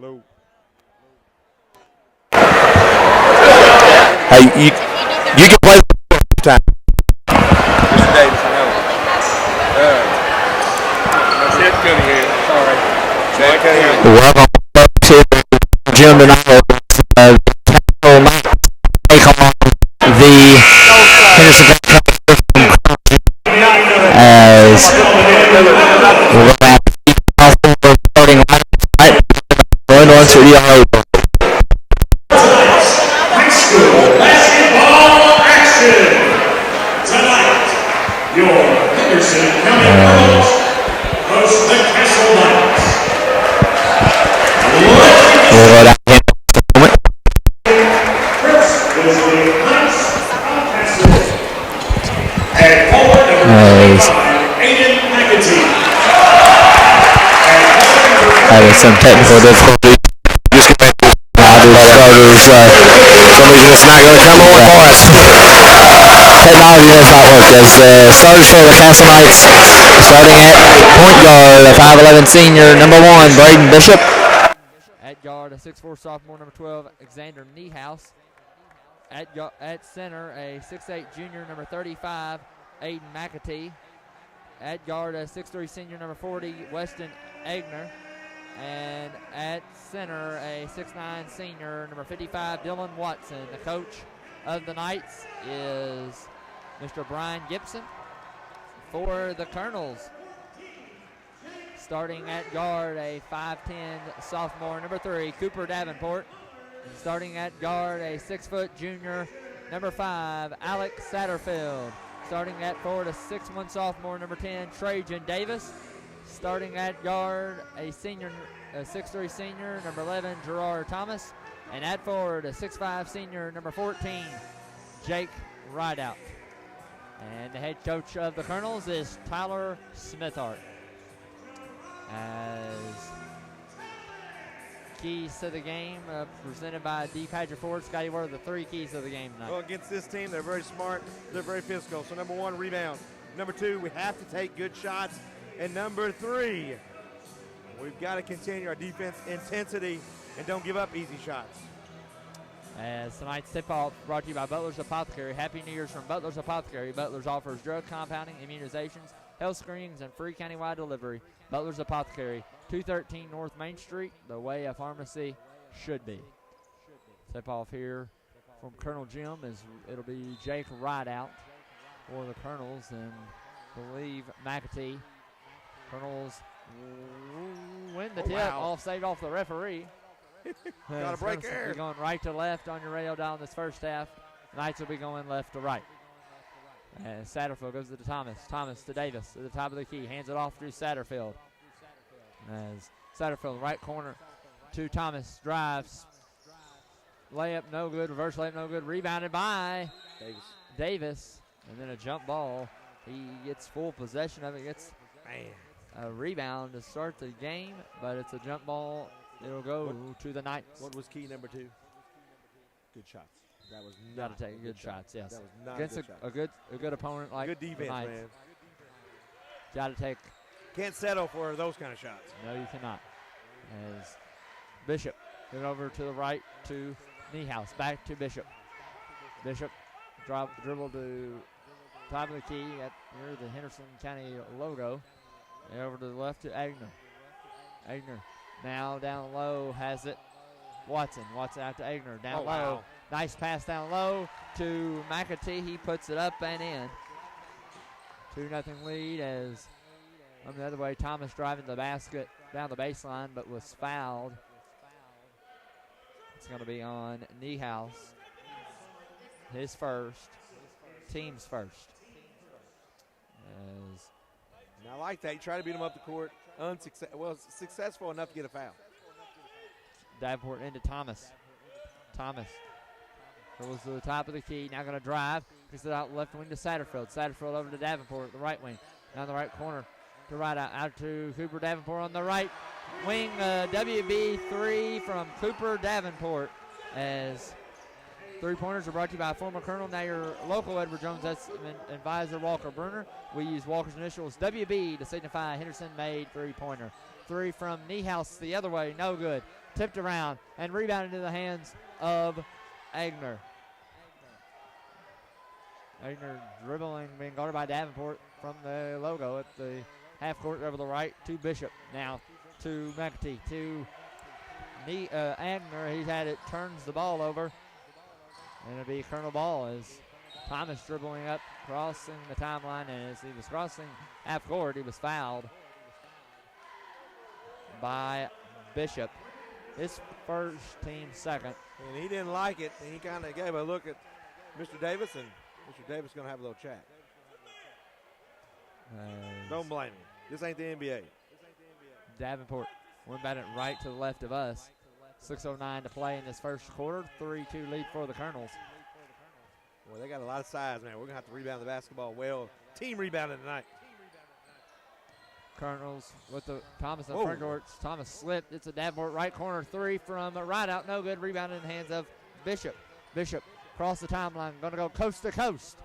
Hello. Hey, you can play time. Mr. Davis, I know. Chad Cunningham. Sorry. Chad Cunningham. Welcome folks here in Jim tonight. Take on the Henderson as we're going to have starting right. Going on to the High school basketball action tonight. Your Henderson County Girls host the Castle Knights. we'll go down here in a moment. First is the Knights of Castle. And forward number 25, Aiden McAtee. Having some technical difficulties. Just get back to starters. For some reason it's not going to come on for us. Technology does not work as starters for the Castle Knights starting at point guard, a 5'11 senior, number 1, Braden Bishop. At guard, a 6'4 sophomore, number 12, Xander Niehaus. At center, a 6'8 junior, number 35, Aiden McAtee. At guard, a 6'3 senior, number 40, Weston Egner. And at center, a 6'9 senior, number 55, Dylan Watson. The coach of the Knights is Mr. Brian Gibson. For the Colonels, starting at guard, a 5'10 sophomore, number 3, Cooper Davenport. Starting at guard, a 6' junior, number 5, Alex Satterfield. Starting at forward, a 6'1 sophomore, number 10, Trajan Davis. Starting at guard, a 6'3 senior, number 11, Gerard Thomas. And at forward, a 6'5 senior, number 14, Jake Rideout. And the head coach of the Colonels is Tyler Smithart. As keys to the game presented by D. Patrick Ford. Scotty, what are the 3 keys of the game tonight? Well, against this team, they're very smart. They're very physical. So, number 1, rebound. Number 2, we have to take good shots. And number 3, we've got to continue our defense intensity and don't give up easy shots. As tonight's tip-off brought to you by Butler's Apothecary. Happy New Year's from Butler's Apothecary. Butler's offers drug compounding, immunizations, health screenings, and free countywide delivery. Butler's Apothecary, 213 North Main Street, the way a pharmacy should be. Tip-off here from Colonel Jim is it'll be Jake Rideout for the Colonels, and believe McAtee. Colonels win the tip, off saved off the referee. Got a break there. You're going right to left on your radio dial in this first half. Knights will be going left to right. And Satterfield goes to Thomas. Thomas to Davis at the top of the key. Hands it off to Satterfield. As Satterfield, right corner to Thomas. Drives. Layup no good. Reverse layup no good. Rebounded by Davis. And then a jump ball. He gets full possession of it. Gets a rebound to start the game, but it's a jump ball. It'll go to the Knights. What was key number 2? Good shots. That was got to take good shots. Yes. That was not against a good shot. a good opponent like good defense, man. Got to take. Can't settle for those kind of shots. No, you cannot. As Bishop going over to the right to Niehaus. Back to Bishop. Bishop dribble to top of the key at near the Henderson County logo. And over to the left to Agner. Agner now down low has it. Watson out to Agner. Down low. Wow. Nice pass down low to McAtee. He puts it up and in. 2-0 lead as on the other way, Thomas driving the basket down the baseline but was fouled. It's going to be on Niehaus. His first. Team's first. As and I like that. You try to beat him up the court. Successful enough to get a foul. Davenport into Thomas. Thomas goes to the top of the key. Now going to drive. Gets it out left wing to Satterfield. Satterfield over to Davenport, the right wing. Down the right corner to right out to Cooper Davenport on the right wing. WB3 from Cooper Davenport as three-pointers are brought to you by former Colonel, now your local Edward Jones advisor Walker Bruner. We use Walker's initials WB to signify Henderson made three-pointer. 3 from Niehaus the other way, no good. tipped around, and rebounded into the hands of Agner. Agner dribbling, being guarded by Davenport from the logo at the half court over the right to Bishop. Now to McAtee, to Agner. He's had it, turns the ball over, and it'll be Colonel ball as Thomas dribbling up, crossing the timeline, and as he was crossing half court, he was fouled by Bishop. His first, team second. And he didn't like it, and he kind of gave a look at Mr. Davis, and Mr. Davis going to have a little chat. Don't blame him. This ain't the NBA. Davenport went back it right to the left of us. 6:09 to play in this first quarter. 3-2 lead for the Colonels. Boy, they got a lot of size, man. We're going to have to rebound the basketball well. Team rebounding tonight. Colonels with the Thomas in front court. Thomas slipped. It's a Davenport right corner three from right out. No good. Rebounded in the hands of Bishop. Bishop across the timeline. Going to go coast to coast.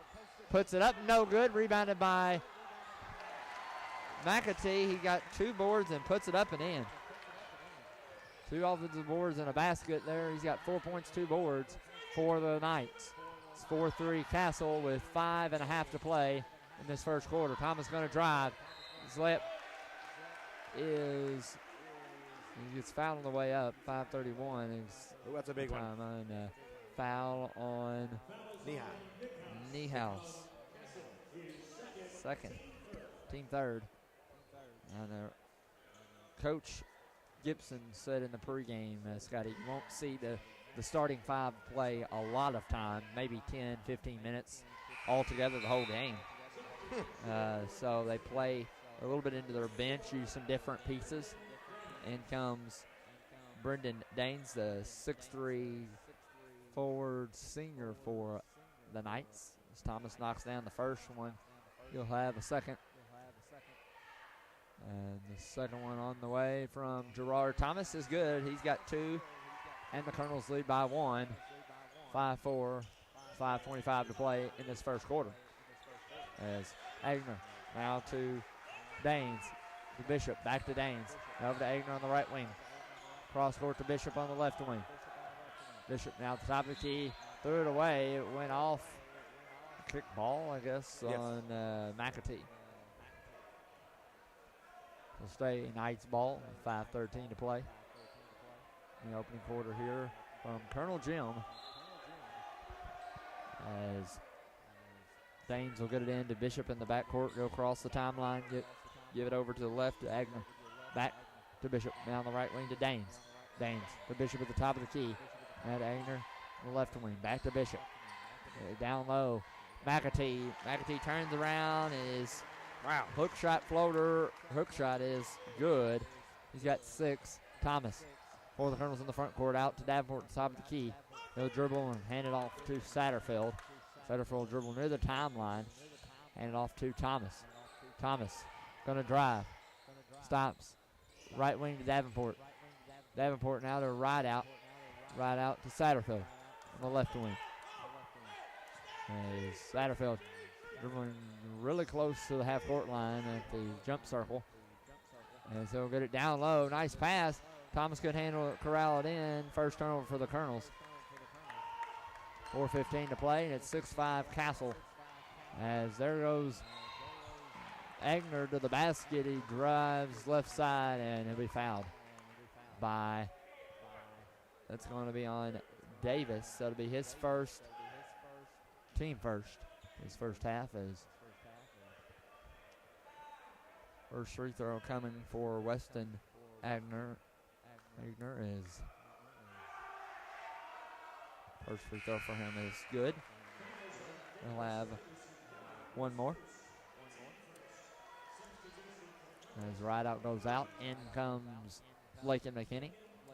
Puts it up. No good. Rebounded by McAtee. He got 2 boards and puts it up and in. 2 offensive boards and a basket there. He's got 4 points, 2 boards for the Knights. It's 4-3 Castle with 5.5 to play in this first quarter. Thomas going to drive. His layup is, he gets fouled on the way up. 5:31 is that's a big one. On, foul on Niehaus. Second. Team third. And Coach Gibson said in the pregame, Scotty, you won't see the starting 5 play a lot of time, maybe 10, 15 minutes altogether the whole game. So they play a little bit into their bench, use some different pieces. In comes Brendan Daines, the 6'3" forward senior for the Knights. As Thomas knocks down the first one, he'll have a second. And the second one on the way from Gerard Thomas is good. He's got 2, and the Colonels lead by 1. 5-4, 5:25 to play in this first quarter. As Agner now to Daines, to Bishop, back to Daines. Over to Agner on the right wing. Cross court to Bishop on the left wing. Bishop now at the top of the key, threw it away. It went off. Kick ball, I guess, on McAtee. Will stay Knights ball. 5:13 to play in the opening quarter here from Colonel Jim. As Daines will get it in to Bishop in the backcourt, go across the timeline, give it over to the left to Agner. Back to Bishop. Now on the right wing to Daines. Daines to Bishop at the top of the key. Now to Agner on the left wing. Back to Bishop. Down low. McAtee. McAtee turns around and is hook shot floater. Hook shot is good. He's got 6. Thomas for the Colonels in the front court, out to Davenport at the top of the key. He'll dribble and hand it off to Satterfield. Satterfield will dribble near the timeline. Hand it off to Thomas. Thomas going to drive. Stops. Right wing to Davenport. Davenport now to right out. Right out to Satterfield on the left wing. As Satterfield dribbling really close to the half-court line at the jump circle. And so he'll get it down low. Nice pass. Thomas could handle it, corral it in. First turnover for the Colonels. 4:15 to play, and it's 6-5 Castle. As there goes Agner to the basket. He drives left side, and he'll be fouled by, that's going to be on Davis. So it'll be his first, team first. His first half is first free throw coming for Weston Agner. Agner is first free throw for him is good. He'll have one more. As right out goes out, in comes Blake and McKinney.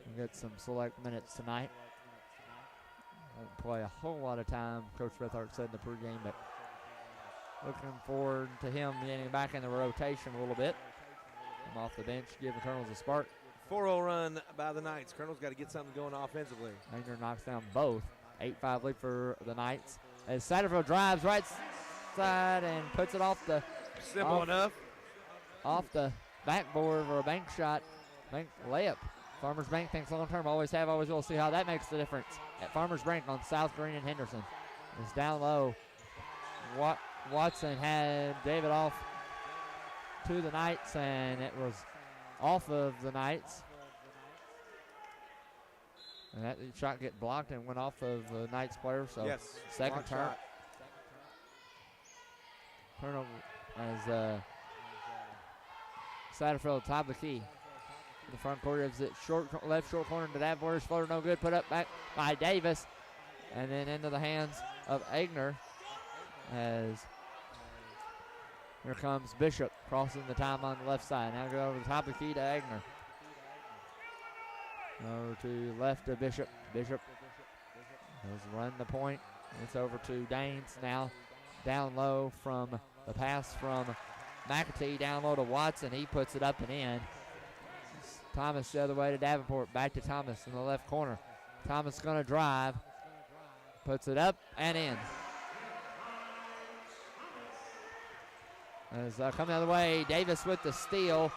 We'll get some select minutes tonight. Won't play a whole lot of time, Coach Bethart said in the pregame, but looking forward to him getting back in the rotation a little bit. Come off the bench, give the Colonels a spark. 4-0 run by the Knights. Colonels got to get something going offensively. Agner knocks down both. 8-5 lead for the Knights. As Satterfield drives right side and puts it off the enough. Off the backboard for a bank shot, bank layup Farmers Bank thinks long term. Always have, always will. See how that makes the difference at Farmers Bank on South Green and Henderson. It's down low. Watson had David off to the Knights, and it was off of the Knights. And that shot get blocked and went off of the Knights player. So yes, second turn. Turnover as Satterfield top of the key. In the front corner is it left short corner to Davenport's floater, no good. Put up back by Davis, and then into the hands of Egner as here comes Bishop crossing the time on the left side. Now go over the top of the key to Egner. Over to left to Bishop. Bishop has run the point. It's over to Daines now. Down low from the pass from McAtee. Down low to Watson. He puts it up and in. Thomas the other way to Davenport. Back to Thomas in the left corner. Thomas going to drive. Puts it up and in. As coming the other way, Davis with the steal.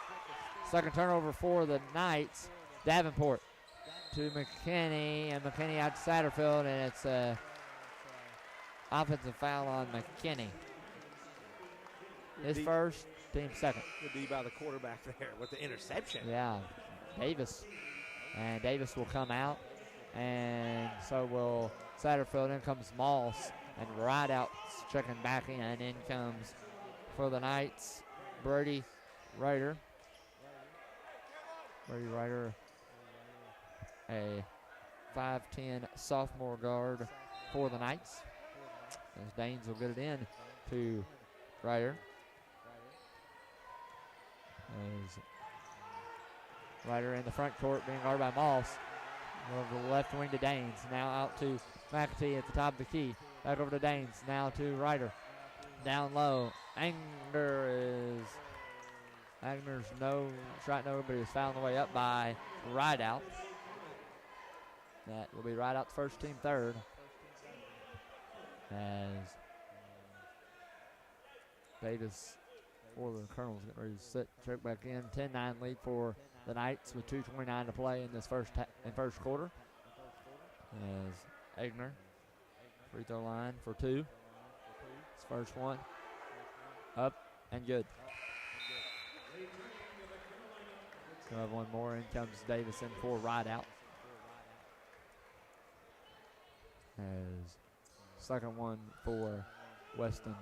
Second turnover for the Knights. Davenport to McKinney, and McKinney out to Satterfield, and it's a offensive foul on McKinney. His first, team second. Good D by the quarterback there with the interception. Yeah, Davis. And Davis will come out, and so will Satterfield. In comes Moss, and right out checking back in. In comes for the Knights, Brady Ryder. Brady Ryder, a 5'10" sophomore guard for the Knights. As Daines will get it in to Ryder. As Ryder in the front court being guarded by Moss. Over the left wing to Daines. Now out to McAtee at the top of the key. Back over to Daines. Now to Ryder. Down low. Agner's no shot, no, but he's fouled the way up by Rideout. That will be Rideout's first, team third. As Davis for the Colonels getting ready to sit, check back in. 10-9 lead for the Knights with 2:29 to play in this first quarter. As Egner, free throw line for two. His first one. Up and good. We'll have one more. In comes Davis in for Rideout. As second one for Weston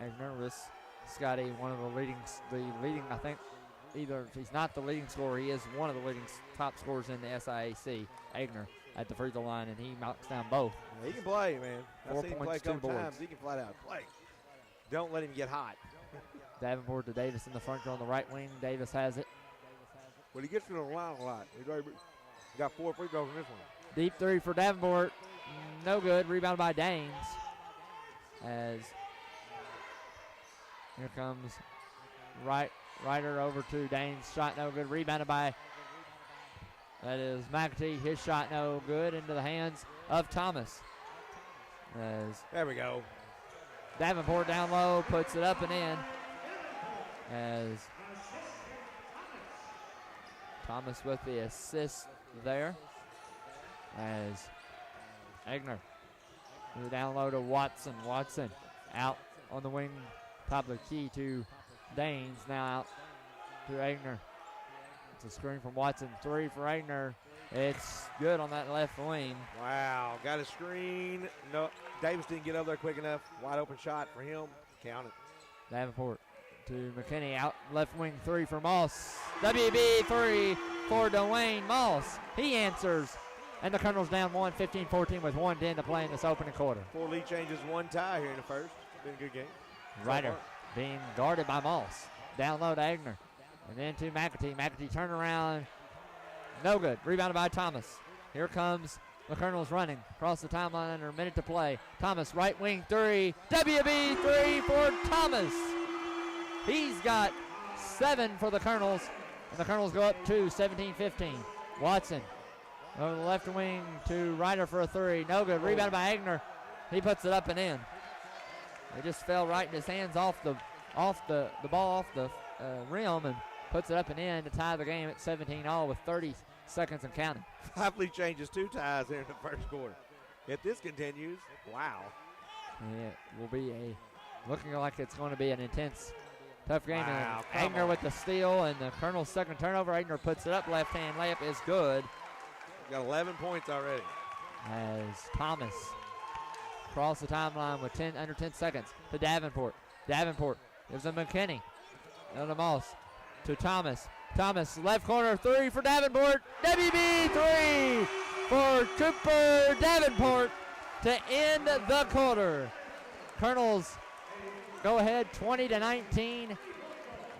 Egner. This Scotty, one of the leading, I think, either if he's not the leading scorer, he is one of the leading top scorers in the SIAC. Egner at the free throw line, and he knocks down both. Yeah, he can play, man. 4 I've seen him play points, a couple 2 boards. times. He can flat out play. Don't let him get hot. Davenport to Davis in the front on the right wing. Davis has it. But he gets to the line a lot. He got 4 free throws in this one. Deep three for Davenport. No good. Rebounded by Daines. As here comes Ryder over to Daines. Shot no good. Rebounded by, that is McAtee. His shot no good. Into the hands of Thomas. As there we go. Davenport down low. Puts it up and in. As Thomas with the assist there. As Egner down low to Watson. Watson out on the wing, top of the key to Daines. Now out to Egner. It's a screen from Watson. 3 for Egner. It's good on that left wing. Wow, got a screen. No, Davis didn't get up there quick enough. Wide open shot for him. Count it. Davenport to McKinney, out left wing 3 for Moss. WB 3 for Dwayne Moss. He answers. And the Colonels down 15-14 with 1:10 to play in this opening quarter. 4 lead changes, 1 tie here in the first. Been a good game. Ryder being guarded by Moss. Down low to Egner. And then to McAtee. McAtee turn around. No good. Rebounded by Thomas. Here comes the Colonels running across the timeline under a minute to play. Thomas, right wing 3. WB 3 for Thomas. He's got 7 for the Colonels. And the Colonels go up to 17-15. Watson over the left wing to Ryder for a 3. No good. Rebounded by Egner. He puts it up and in. It just fell right in his hands off the ball off the rim and puts it up and in to tie the game at 17-all with seconds and counting. 5 lead changes, 2 ties here in the first quarter. If this continues, wow. It will be looking like it's going to be an intense, tough game. Wow, And Agner with the steal and the Colonel's second turnover. Agner puts it up, left-hand layup is good. Got 11 points already. As Thomas across the timeline with under 10 seconds to Davenport. Davenport gives him McKinney. Elder Moss to Thomas. Thomas, left corner, 3 for Davenport. WB 3 for Cooper Davenport to end the quarter. Colonels go ahead 20-19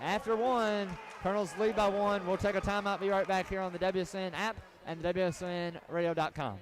after 1. Colonels lead by 1. We'll take a timeout, be right back here on the WSON app and WSONradio.com.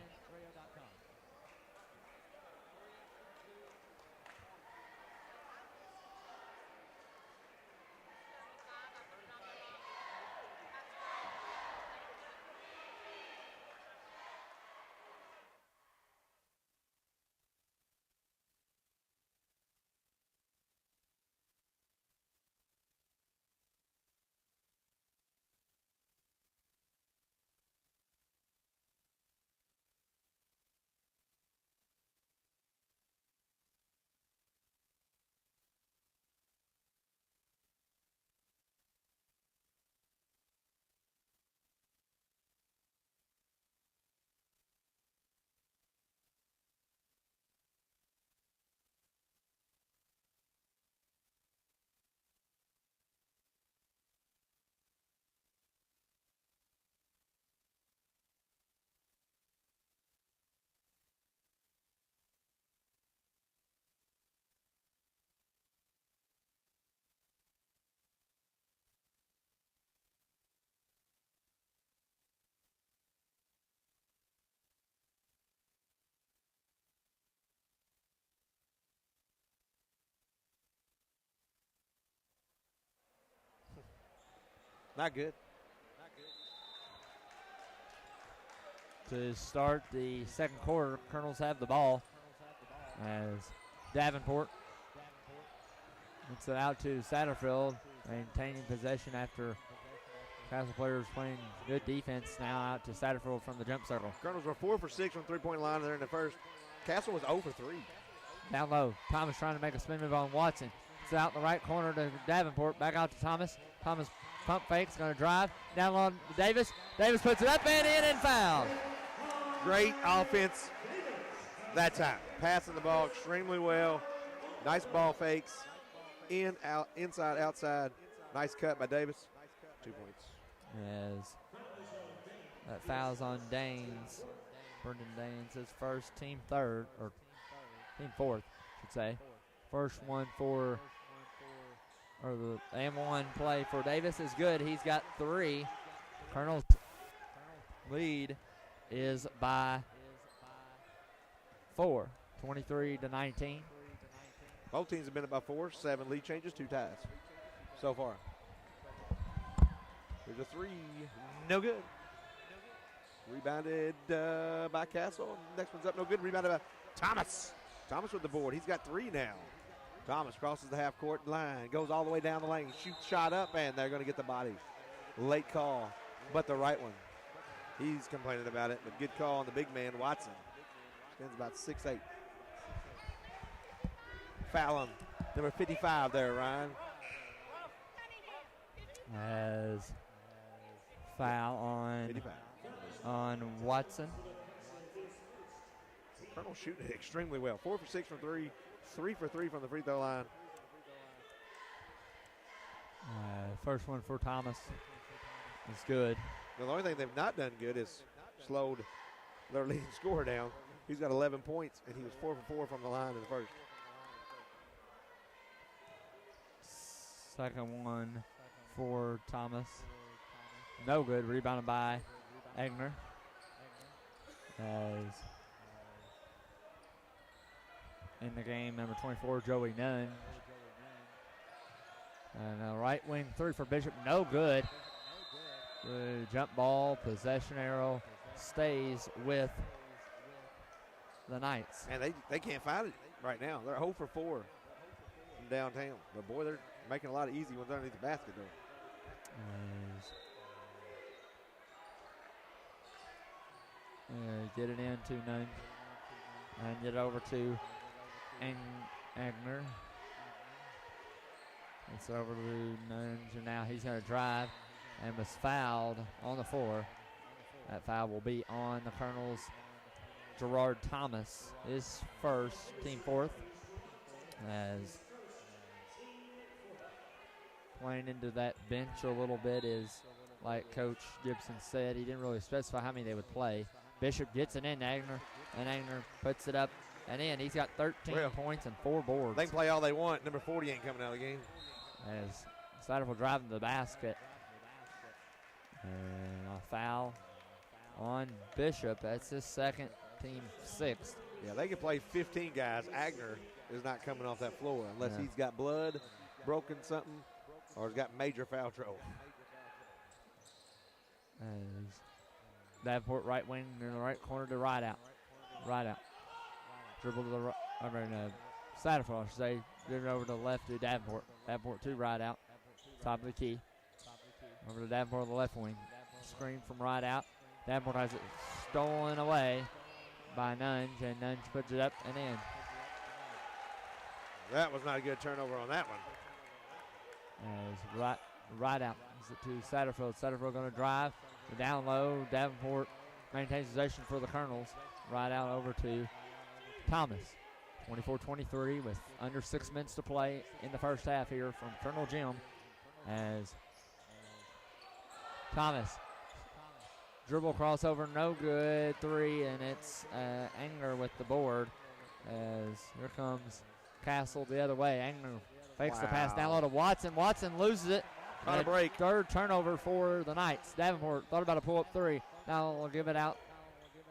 Not good. To start the second quarter, Colonels have the ball as Davenport gets it out to Satterfield, maintaining possession after Castle players playing good defense. Now out to Satterfield from the jump circle. Colonels were 4 for 6 from 3-point line there in the first. Castle was 0 for 3. Down low, Thomas trying to make a spin move on Watson. It's out in the right corner to Davenport, back out to Thomas. Thomas pump fakes, going to drive. Down low to Davis. Davis puts it up and in and fouled. Great offense that time. Passing the ball extremely well. Nice ball fakes. In, out, inside, outside. Nice cut by Davis. 2 points. As that foul's on Danes. Brendan Danes, his first, team third, or team fourth, I should say. First one for, or the M1 play for Davis is good. He's got 3. Colonel's lead is by 4, 23-19. Both teams have been about 4, 7 lead changes, 2 ties so far. There's a 3, no good. Rebounded by Castle. Next one's up, no good. Rebounded by Thomas. Thomas with the board. He's got 3 now. Thomas crosses the half-court line, goes all the way down the lane, shoots shot up, and they're going to get the body. Late call, but the right one. He's complaining about it, but good call on the big man, Watson. Stands about 6'8". Foul on number 55 there, Ryan. As foul on 55. On Watson. Colonel shooting it extremely well. 4 for 6 from 3, 3 for 3 from the free throw line. First one for Thomas is good. Now, the only thing they've not done good is slowed their leading scorer down. He's got 11 points, and he was 4 for 4 from the line in the first. Second one for Thomas. No good. Rebounded by Egner. As in the game, number 24, Joey Nunn. And a right wing 3 for Bishop. No good. The jump ball, possession arrow stays with the Knights. And they can't find it right now. They're 0 for 4 from downtown. But, boy, they're making a lot of easy ones underneath the basket, though. Get it into Nunge. And get it over to Agner. It's over to Nunge, and now he's going to drive and was fouled on the floor. That foul will be on the Colonels. Gerard Thomas is first, team fourth. As playing into that bench a little bit is, like Coach Gibson said, he didn't really specify how many they would play. Bishop gets it in Agner, and Agner puts it up and in. He's got 13 points and 4 boards. They can play all they want. Number 40 ain't coming out of the game. As Satterfield driving to the basket. And a foul on Bishop. That's his second, team sixth. Yeah, they can play 15 guys. Agner is not coming off that floor unless he's got blood, broken something, or has got major foul trouble. As Davenport right wing in the right corner to right out. Right out. Dribble to the right. Satterfield, I should say. Give it over to the left to Davenport. Davenport to right out. Top of the key. Over to Davenport on the left wing. Screen from right out. Davenport has it stolen away by Nunge, and Nunge puts it up and in. That was not a good turnover on that one. As right out to Satterfield. Satterfield going to drive. Down low. Davenport maintains possession for the Colonels. Right out over to Thomas. 24-23 with under 6 minutes to play in the first half here from Colonel Jim. As Thomas dribble crossover, no good, 3, and it's Angler with the board. As here comes Castle the other way. Angler fakes the pass down low to Watson. Watson loses it. On a break. Third turnover for the Knights. Davenport thought about a pull-up 3. Now we'll give it out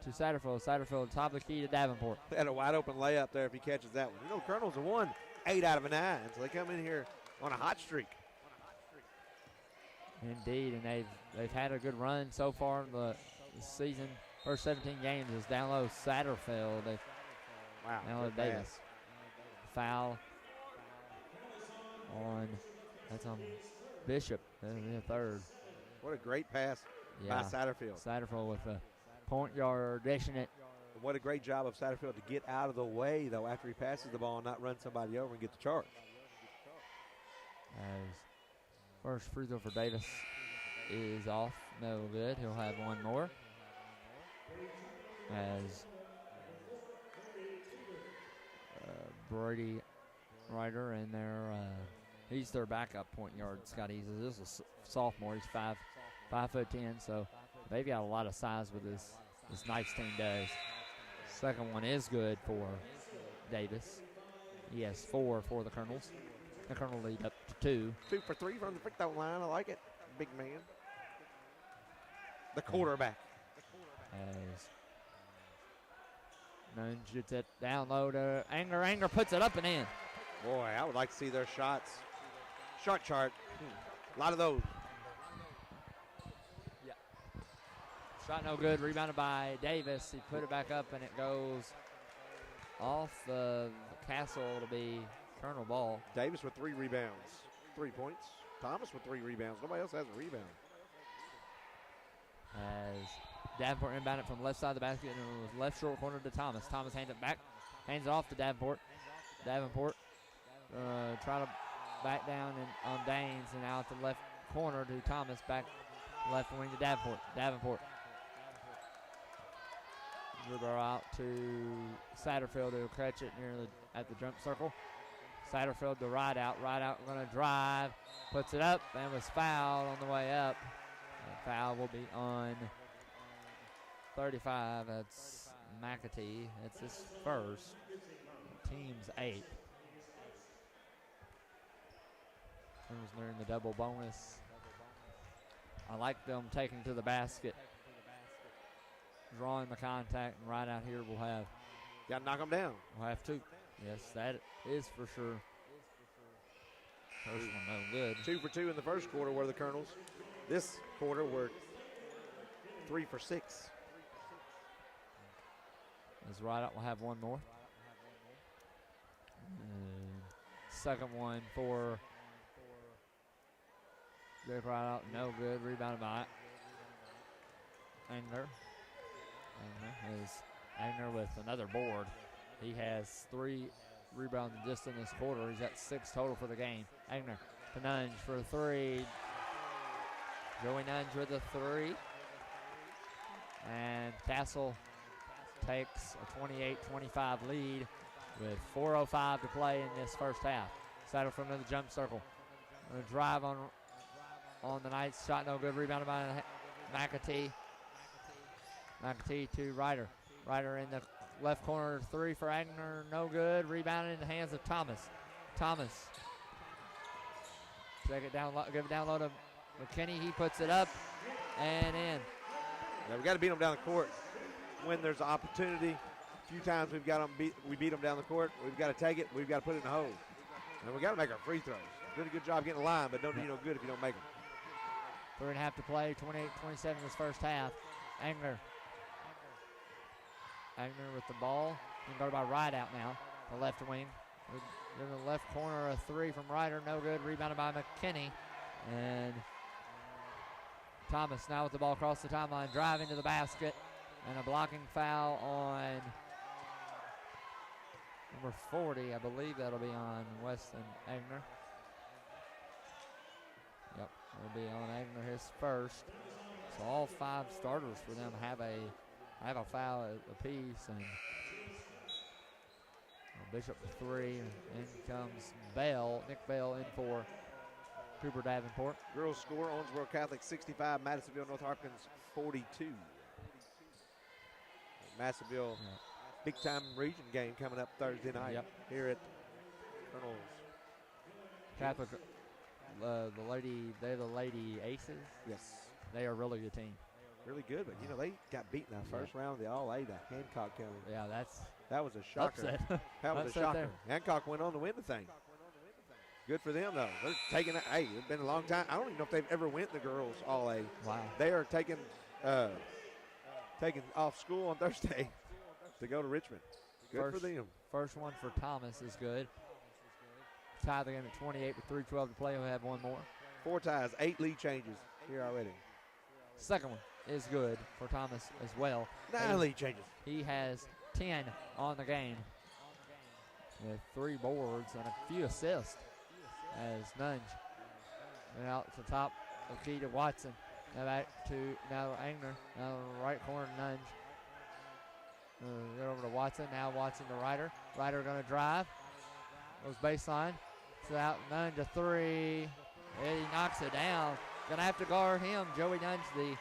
to Satterfield. Satterfield, top of the key to Davenport. They had a wide open layup there if he catches that one. You know, Colonels have won 8 out of 9, so they come in here on a hot streak. Indeed, and they've had a good run so far in the season. First 17 games is down low. Satterfield. Down low Davis. Foul that's on Bishop in the third. What a great pass by Satterfield. Satterfield with a point yard dishing it. What a great job of Satterfield to get out of the way, though, after he passes the ball and not run somebody over and get the charge. As first free throw for Davis is off. No good. He'll have one more. As Brody Ryder and he's their backup point guard, Scotty. This is a sophomore. He's 5'10", so they've got a lot of size with this Knights team does. Second one is good for Davis. He has 4 for the Colonels. The Colonel lead up to 2. 2 for 3 from the free throw line. I like it. Big man. The quarterback. As Nunge gets it down low to Anger. Anger puts it up and in. Boy, I would like to see their shots. Shot chart. A lot of those. Yeah. Shot no good. Rebounded by Davis. He put it back up and it goes off the Castle to be Colonel ball. Davis with 3 rebounds. 3 points. Thomas with 3 rebounds. Nobody else has a rebound. As Davenport inbounded from the left side of the basket and it was left short corner to Thomas. Thomas hands it back. Hands it off to Davenport. Davenport try to back down on Daines and out to the left corner to Thomas. Back left wing to Davenport. Davenport. Dribble out to Satterfield who'll catch it at the jump circle. Satterfield to right out. Right out going to drive. Puts it up and was fouled on the way up. The foul will be on 35. That's McAtee. It's his first. Team's 8. They're in the double bonus. I like them taking to the basket, drawing the contact, and right out here we'll have. Got to knock them down. We'll have 2. Yes, that is for sure. First one, no good. 2 for 2 in the first quarter were the Colonels. This quarter were 3 for 6. As right out, we'll have one more. Second one for Jake right out, no good. Rebounded by Angler. Agner with another board. He has 3 rebounds just in this quarter. He's got 6 total for the game. Agner to Nunge for 3. Joey Nunge with a 3. And Castle takes a 28-25 lead with 4:05 to play in this first half. Saddle from the jump circle. A drive on the Knights. Shot no good. Rebounded by McAtee. McAtee to Ryder. Ryder in the left corner. 3 for Agner. No good. Rebounded in the hands of Thomas. Thomas. Take it down. Give it down low to McKinney. He puts it up and in. Yeah, we got to beat them down the court when there's an opportunity. A few times we beat them down the court. We've got to take it. We've got to put it in the hole. And we got to make our free throws. Did a good job getting the line, but don't do you no good if you don't make them. 3.5 to play. 28-27 this first half. Agner with the ball. And go by Rideout now. The left wing. In the left corner, a 3 from Ryder. No good. Rebounded by McKinney. And Thomas now with the ball across the timeline. Driving to the basket. And a blocking foul on number 40. I believe that'll be on Weston Agner. Yep, it'll be on Agner, his first. So all 5 starters for them have a foul apiece. And Bishop for 3. In comes Bell. Nick Bell in for Cooper Davenport. Girls score, Owensboro Catholic 65, Madisonville North Hopkins 42. Madisonville big-time region game coming up Thursday night here at Colonel's. Catholic, they're the Lady Aces. Yes. They are really good team. Really good, but you know, they got beaten in the first round of the All-A to Hancock County. Yeah, that was a shocker. Upset. That was a shocker. Hancock went on to win the thing. Good for them, though. They're taking it. Hey, it's been a long time. I don't even know if they've ever went the girls All-A. Wow. They are taking off school on Thursday to go to Richmond. Good for them. First one for Thomas is good. Tie the game at 28 with 3:12 to play. We'll have one more. 4 ties, 8 lead changes here already. Second one is good for Thomas as well. 9 lead changes. He has 10 on the game with 3 boards and a few assists as Nunge went out to the top of key to Watson. Now back to Agner. Now right corner Nunge. Get over to Watson. Now Watson to Ryder. Ryder going to drive. Goes baseline. It's out. Nunge a 3. And he knocks it down. Going to have to guard him. Joey Nunge, the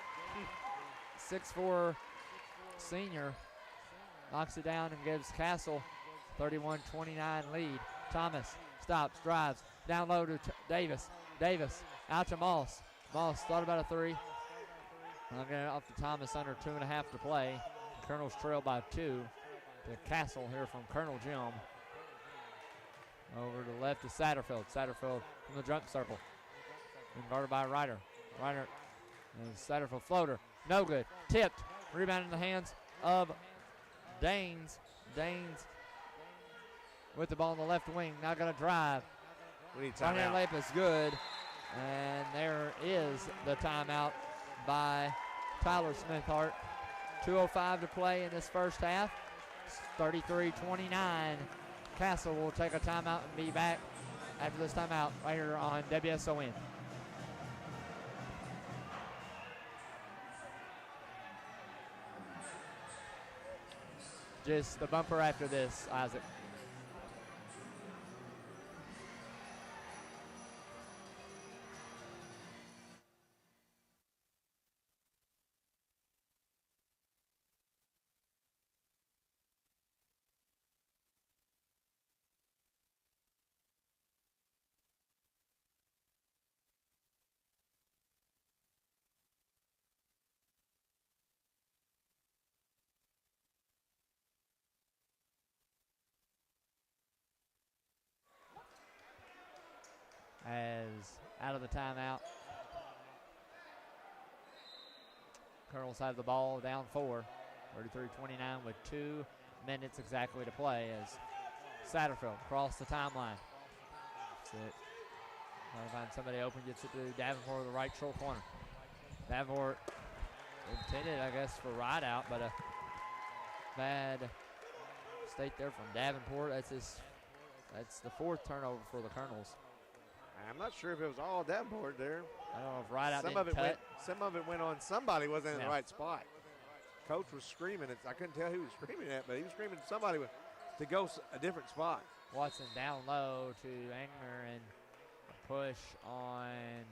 6'4" senior, knocks it down and gives Castle 31-29 lead. Thomas stops, drives, down low to Davis. Davis out to Moss. Moss thought about a 3. I'll get it off to Thomas under 2.5 to play. Colonel's trailed by 2 to Castle here from Colonel Jim. Over to the left to Satterfield. Satterfield from the jump circle. And guarded by Ryder. Ryder and Satterfield floater. No good. Tipped. Rebound in the hands of Daines. Daines with the ball on the left wing. Now going to drive. We need timeout. Layup is good. And there is the timeout by Tyler Smithhart. 2:05 to play in this first half. 33-29. Castle will take a timeout and be back after this timeout right here on WSON. Just the bumper after this, Isaac. As out of the timeout, Colonels have the ball down 4, 33-29 with 2 minutes exactly to play as Satterfield across the timeline. That's it. Trying to find somebody open, gets it to Davenport in the right short corner. Davenport intended, I guess, for Rideout, but a Bad mistake there from Davenport. That's the 4th turnover for the Colonels. I'm not sure if it was all Davenport there. I don't know if Rideout Some didn't of it cut. some of it went on somebody wasn't in Yeah. the right spot. Coach was screaming. I couldn't tell who he was screaming at, but he was screaming at somebody to go a different spot. Watson down low to Angner and a push on.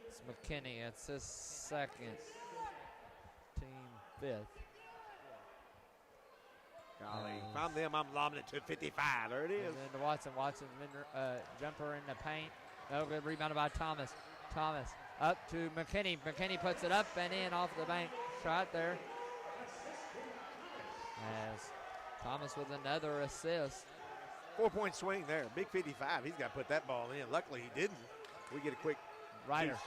It's McKinney. It's his 2nd, team 5th. Golly, if I'm them, I'm lobbing it to 55. There it is. And then to Watson. Watson jumper in the paint. No good. Rebounded by Thomas. Thomas up to McKinney. McKinney puts it up and in off the bank. Shot there. As Thomas with another assist. 4-point swing there. Big 55. He's got to put that ball in. Luckily, he didn't. We get a quick Ryder juice.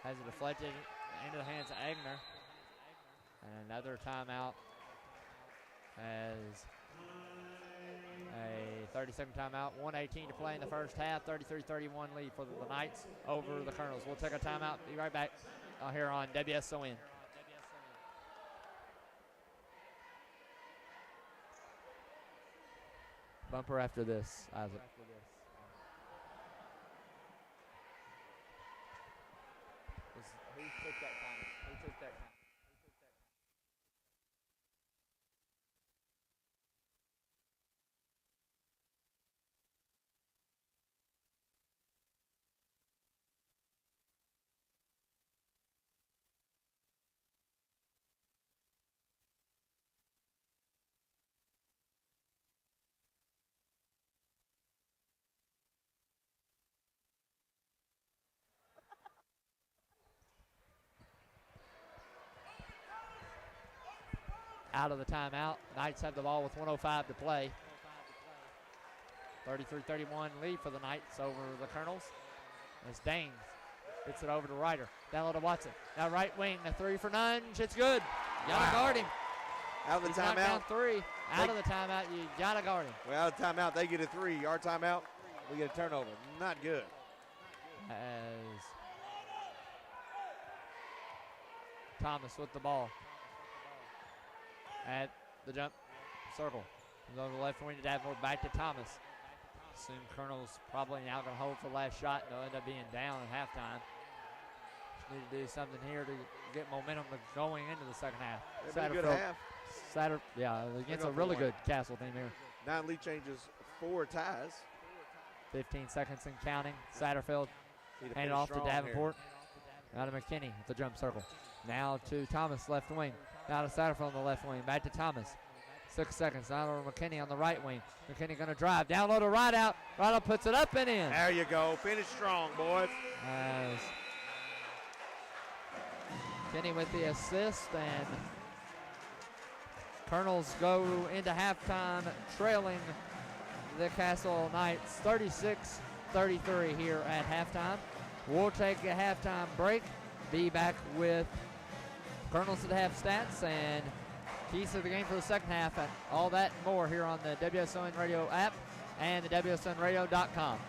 has it deflected into the hands of Agner. And another timeout as a 30-second timeout. 1:18 to play in the first half. 33-31 lead for the Knights over the Colonels. We'll take a timeout. Be right back here on WSON. Bumper after this, Isaac. Who took that time? Who took that time? Out of the timeout. Knights have the ball with 1:05 to play. 33-31 lead for the Knights over the Colonels. As Danes gets it over to Ryder. Down low to Watson. Now right wing, a 3 for none. It's good. Gotta guard him. Out of the He's knocked down timeout. 3. Out of the timeout, you gotta guard him. Well, out of timeout, they get a 3. Our timeout, we get a turnover. Not good. As Thomas with the ball at the jump circle. Comes over the left wing to Davenport, back to Thomas. Assume Colonel's probably now going to hold for the last shot, and they'll end up being down at halftime. Just need to do something here to get momentum going into the second half. They've been a good half. Against a really good Castle team here. 9 lead changes, 4 ties. 15 seconds and counting. Satterfield Need to hand it finish off to strong here. Davenport. Now to McKinney at the jump circle. Now to Thomas, left wing. Now to Satterfield on the left wing. Back to Thomas. 6 seconds. Now to McKinney on the right wing. McKinney going to drive. Down low to Rideout. Rideout puts it up and in. There you go. Finish strong, boys. As McKinney with the assist, and Colonels go into halftime trailing the Castle Knights 36-33 here at halftime. We'll take a halftime break. Be back with Colonels at half stats and keys to the game for the second half, and all that and more here on the WSON Radio app and the WSONradio.com.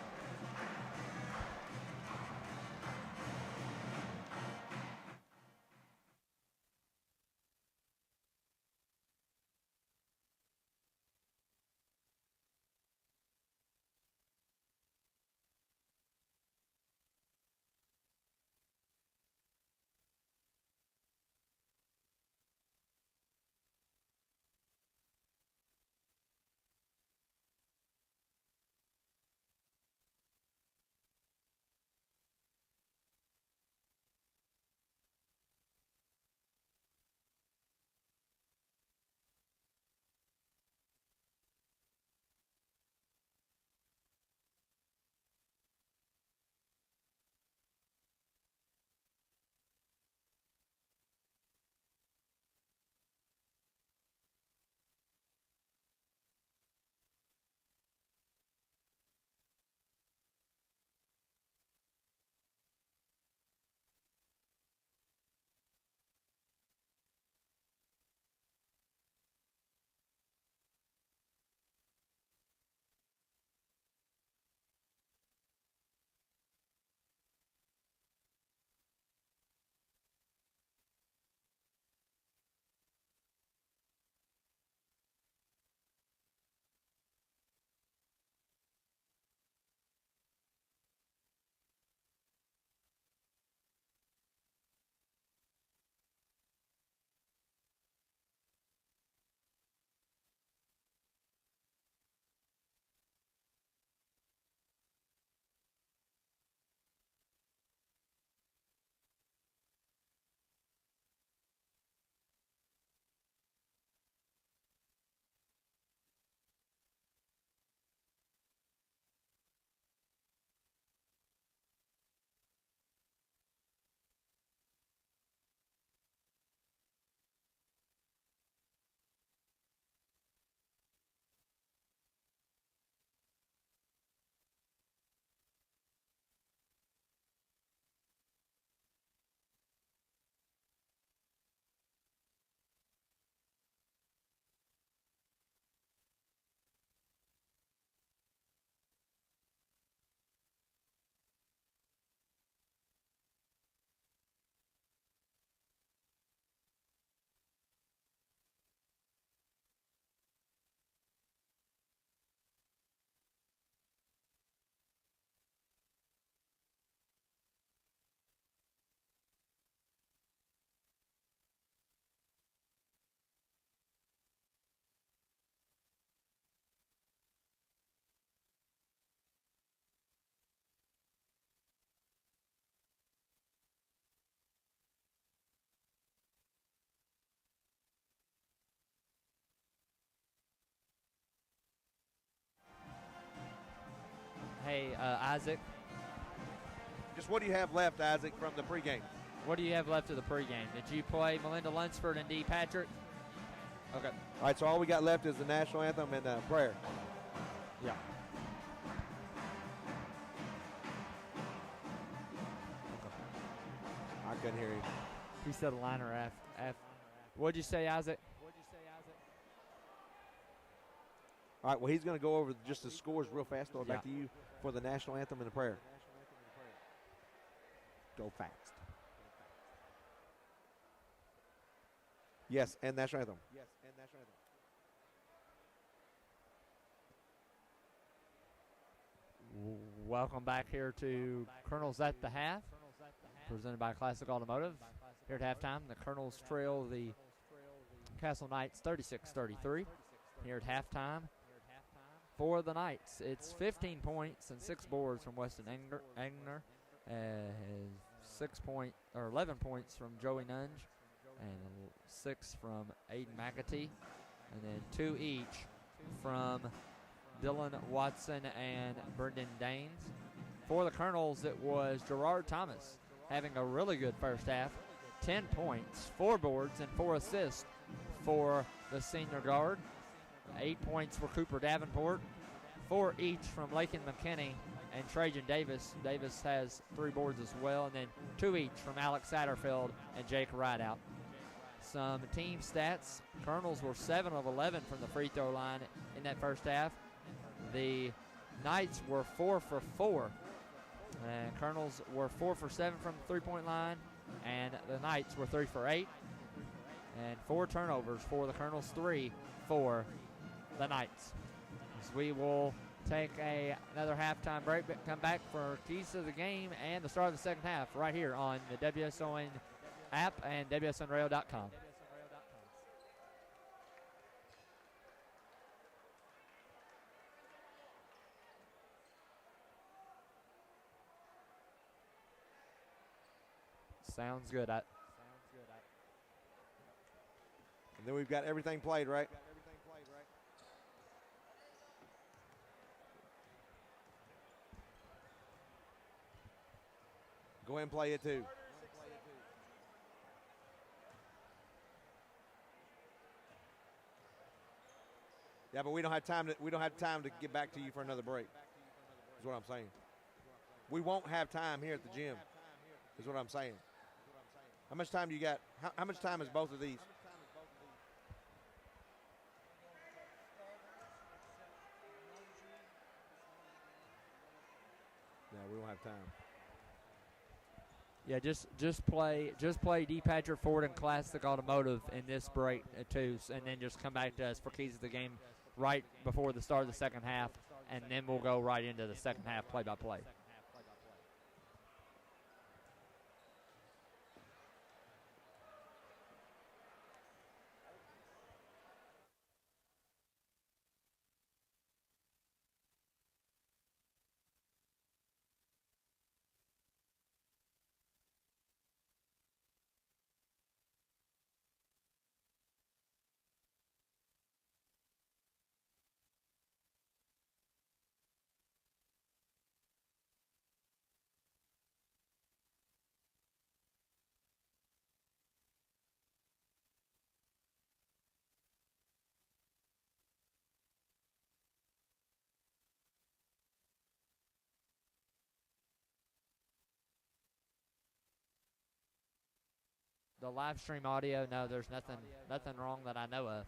Hey, Isaac, Just what do you have left, Isaac, from the pregame? what do you have left of the pregame? Did you play Melinda Lunsford and Dee Patrick? Okay. All right, so all we got left is the national anthem and prayer. Yeah. I couldn't hear you. He said a liner after. What'd you say, Isaac? All right, well, he's going to go over just the scores real fast. Throw it back to you for the national anthem and the prayer. Go fast. Yes, and national anthem. Yes, and national anthem. Welcome back here to Colonels at the Half, presented by Classic Automotive. Here at halftime, the Colonels trail the Castle Knights 36-33. Here at halftime, for the Knights, it's 15 points and 6 boards from Weston Egner, 11 points from Joey Nunge, and 6 from Aiden McAtee, and then 2 each from Dylan Watson and Brendan Daines. For the Colonels, it was Gerard Thomas having a really good first half. 10 points, 4 boards, and 4 assists for the senior guard. 8 points for Cooper Davenport, 4 each from Lakin McKinney and Trajan Davis. Davis has 3 boards as well, and then 2 each from Alex Satterfield and Jake Rideout. Some team stats: Colonels were 7 of 11 from the free throw line in that first half. The Knights were 4 for 4, and Colonels were 4 for 7 from the three-point line, and the Knights were 3 for 8. And 4 turnovers for the Colonels, 3 for the Knights. As we will take another halftime break, but come back for keys to the game and the start of the second half right here on the WSON app and WSONradio.com. Sounds good. And then we've got everything played, right? Go ahead and play it too. Yeah, but we don't have time to get back to you for another break. Is what I'm saying. We won't have time here at the gym. Is what I'm saying. How much time do you got? How much time is both of these? No, we don't have time. Yeah, just play D. Patrick Ford and Classic Automotive in this break too, and then just come back to us for keys of the game right before the start of the second half, and then we'll go right into the second half play-by-play. The live stream audio, no, there's nothing wrong that I know of.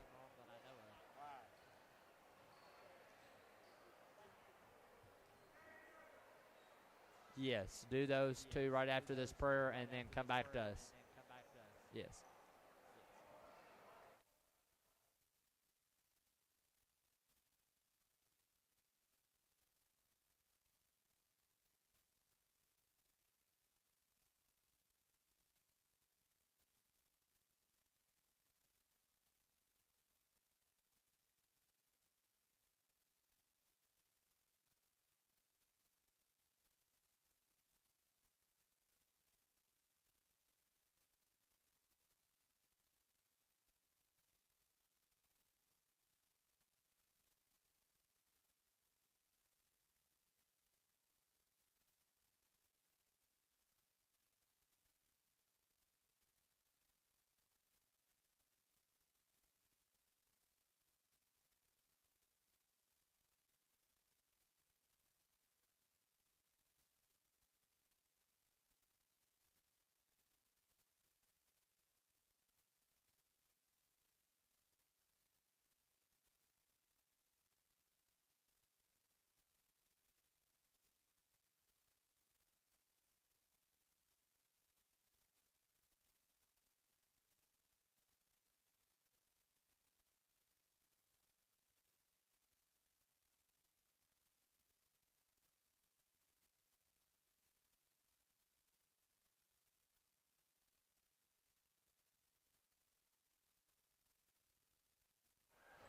Yes, do those two right after this prayer and then come back to us. Yes.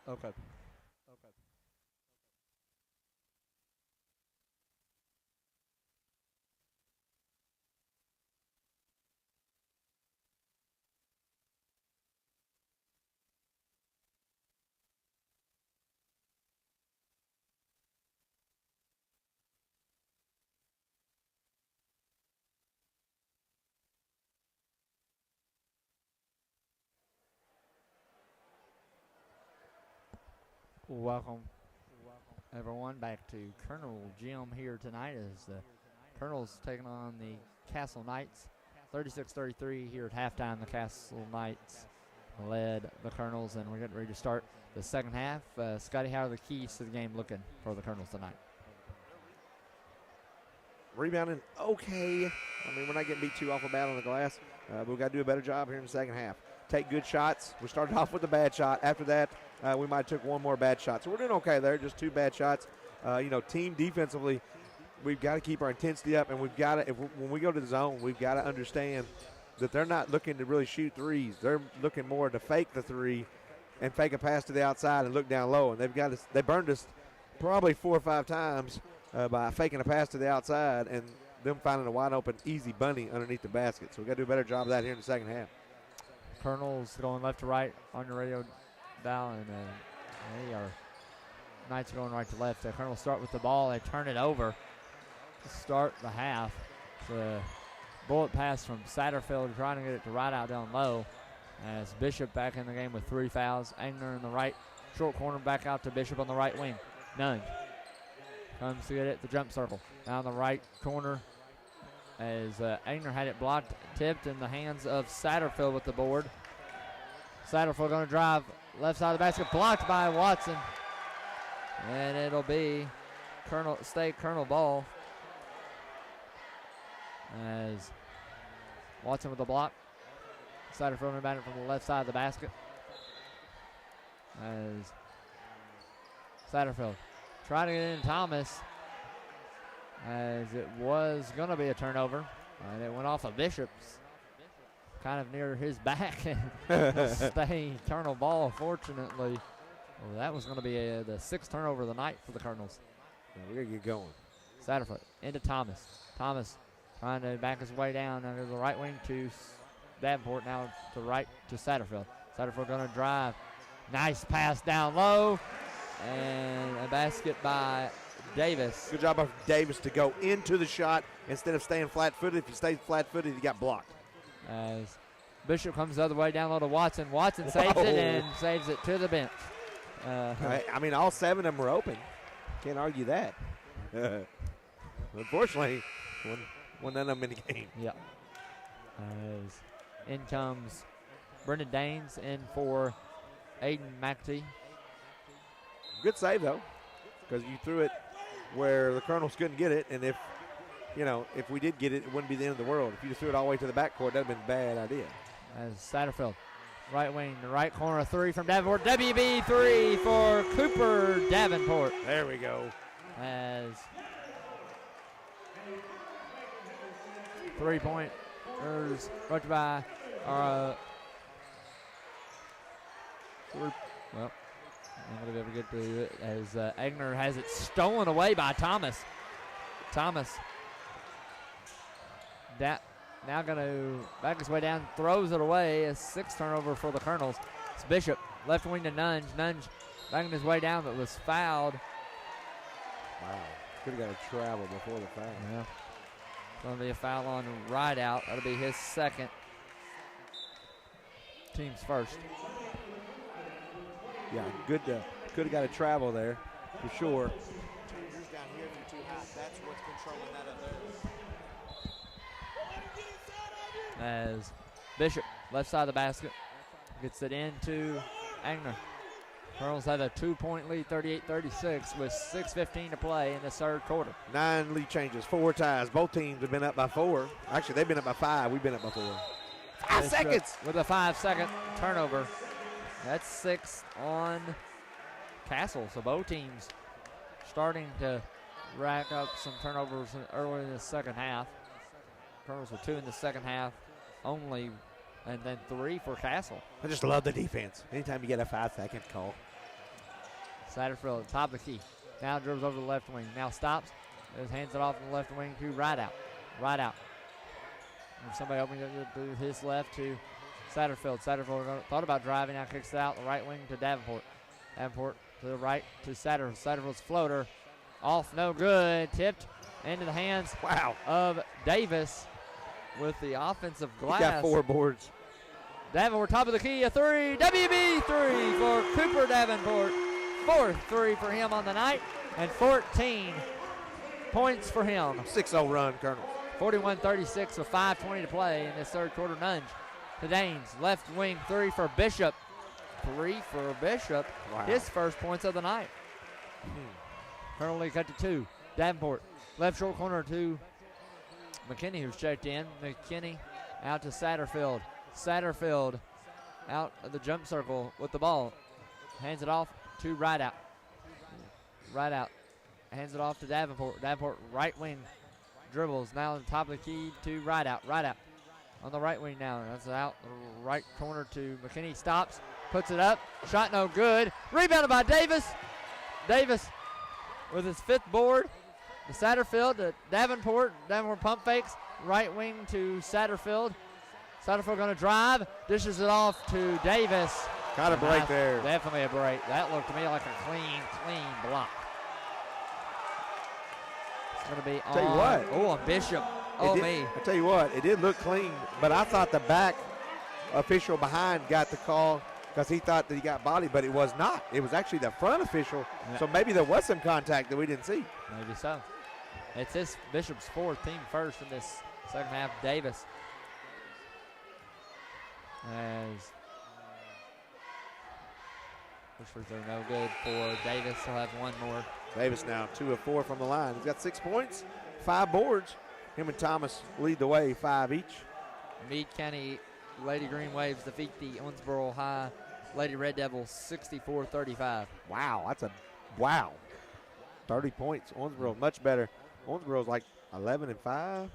Okay. Welcome, everyone, back to Colonel Gym here tonight as the Colonels taking on the Castle Knights. 36-33 here at halftime. The Castle Knights led the Colonels, and we're getting ready to start the second half. Scotty, how are the keys to the game looking for the Colonels tonight? Rebounding okay. I mean, we're not getting beat too awful bad on the glass, but we've got to do a better job here in the second half. Take good shots. We started off with a bad shot. After that, we might have took one more bad shot. So we're doing okay there, just 2 bad shots. Team defensively, we've got to keep our intensity up, and we've got to, when we go to the zone, we've got to understand that they're not looking to really shoot threes. They're looking more to fake the three and fake a pass to the outside and look down low. And they burned us probably 4 or 5 times by faking a pass to the outside and them finding a wide open, easy bunny underneath the basket. So we've got to do a better job of that here in the second half. Colonels going left to right on your radio dial, and Knights are going right to left. The Colonels start with the ball. They turn it over to start the half. It's a bullet pass from Satterfield trying to get it to right out down low. As Bishop back in the game with 3 fouls. Agner in the right short corner, back out to Bishop on the right wing. Nunge comes to get it, the jump circle. Down the right corner as Agner had it blocked, tipped in the hands of Satterfield with the board. Satterfield going to drive left side of the basket, blocked by Watson. And it'll be Colonel ball as Watson with the block. Satterfield rebounded from the left side of the basket. As Satterfield trying to get in Thomas, as it was going to be a turnover, and it went off of Bishop's, kind of near his back, and stay Colonel ball, fortunately. Well, that was going to be the 6th turnover of the night for the Colonels. Yeah, we're going to get going. Satterfield into Thomas. Thomas trying to back his way down under the right wing to Davenport, now to right to Satterfield. Satterfield going to drive. Nice pass down low, and a basket by Davis. Good job by Davis to go into the shot instead of staying flat-footed. If you stay flat-footed, you got blocked. As Bishop comes the other way down low to Watson. Watson saves it and saves it to the bench. I mean, all 7 of them were open. Can't argue that. Unfortunately, one of them in the game. Yeah. As in comes Brendan Daines in for Aiden McAtee. Good save, though, because you threw it where the Colonels couldn't get it, and if we did get it, it wouldn't be the end of the world. If you just threw it all the way to the backcourt, that would have been a bad idea. As Satterfield, right wing, the right corner, 3 from Davenport. WB 3 for Cooper Davenport. There we go. As 3-pointers brought by I'm not going to be able to get to it as Agner has it stolen away by Thomas. Thomas now going to back his way down, throws it away. A 6th turnover for the Colonels. It's Bishop, left wing to Nunge. Nunge backing his way down, but was fouled. Wow. Could have got a travel before the foul. Yeah. Going to be a foul on right out. That'll be his 2nd. Team's 1st. Yeah, good. Could have got a travel there, for sure. Down here from too high. That's what's controlling that up there. As Bishop, left side of the basket, gets it into Agner. Colonels have a 2-point lead, 38-36, with 6:15 to play in the 3rd quarter. 9 lead changes, 4 ties. Both teams have been up by 4. Actually, they've been up by 5. We've been up by 4. 5 Bishop seconds. with a 5-second turnover. That's 6 on Castle. So both teams starting to rack up some turnovers early in the second half. Colonels with 2 in the second half only, and then 3 for Castle. I just love the defense. Anytime you get a 5-second call. Satterfield, top of the key. Now dribbles over the left wing. Now stops. Just hands it off in the left wing to right out. Right out. And somebody opening it to his left to Satterfield. Satterfield thought about driving. Now kicks it out the right wing to Davenport. Davenport to the right to Satterfield. Satterfield's floater. Off, no good. Tipped into the hands of Davis with the offensive glass. He got 4 boards. Davenport, top of the key, a 3. WB 3 for Cooper Davenport. 4th 3 for him on the night, and 14 points for him. 6-0 run, Colonel. 41-36 with 5:20 to play in this third quarter. Nunge to Daines. Left wing 3 for Bishop. 3 for Bishop. Wow. His first points of the night. Currently cut to 2. Davenport. Left short corner to McKinney, who's checked in. McKinney out to Satterfield. Satterfield out of the jump circle with the ball. Hands it off to right out. Right out. Hands it off to Davenport. Davenport right wing dribbles. Now on the top of the key to right out. Right out. On the right wing now. That's out. Right corner to McKinney. Stops. Puts it up. Shot no good. Rebounded by Davis. Davis with his 5th board. The Satterfield to Davenport. Davenport pump fakes. Right wing to Satterfield. Satterfield going to drive. Dishes it off to Davis. Got a break there. Definitely a break. That looked to me like a clean block. It's going to be Tell you what. Oh, Bishop. Oh, me. I tell you what, it did look clean, but I thought the back official behind got the call because he thought that he got bodied, but it was not. It was actually the front official, so maybe there was some contact that we didn't see. Maybe so. It's this Bishop's 4th, team first in this second half. Davis as which was no good for Davis. He'll have 1 more. Davis now 2 of 4 from the line. He's got 6 points, 5 boards. Him and Thomas lead the way, 5 each. Meade County Lady Green Waves defeat the Owensboro High Lady Red Devils 64-35. Wow, that's a wow. 30 points. Owensboro much better. Owensboro's like 11-5.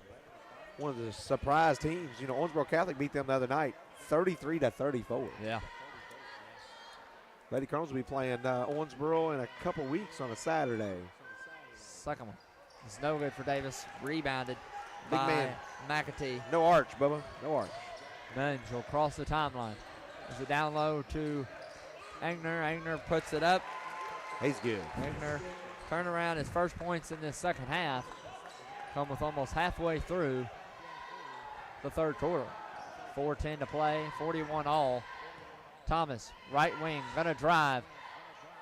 One of the surprise teams. You know, Owensboro Catholic beat them the other night, 33-34. Yeah. Lady Colonels will be playing Owensboro in a couple weeks on a Saturday. Second one. It's no good for Davis. Rebounded Big by man. McAtee. No arch, Bubba. No arch. Nunge will cross the timeline. Is it down low to Agner? Agner puts it up. He's good. Agner turn around. His first points in this second half come with almost halfway through the third quarter. 4:10 to play. 41 all. Thomas, right wing, gonna drive.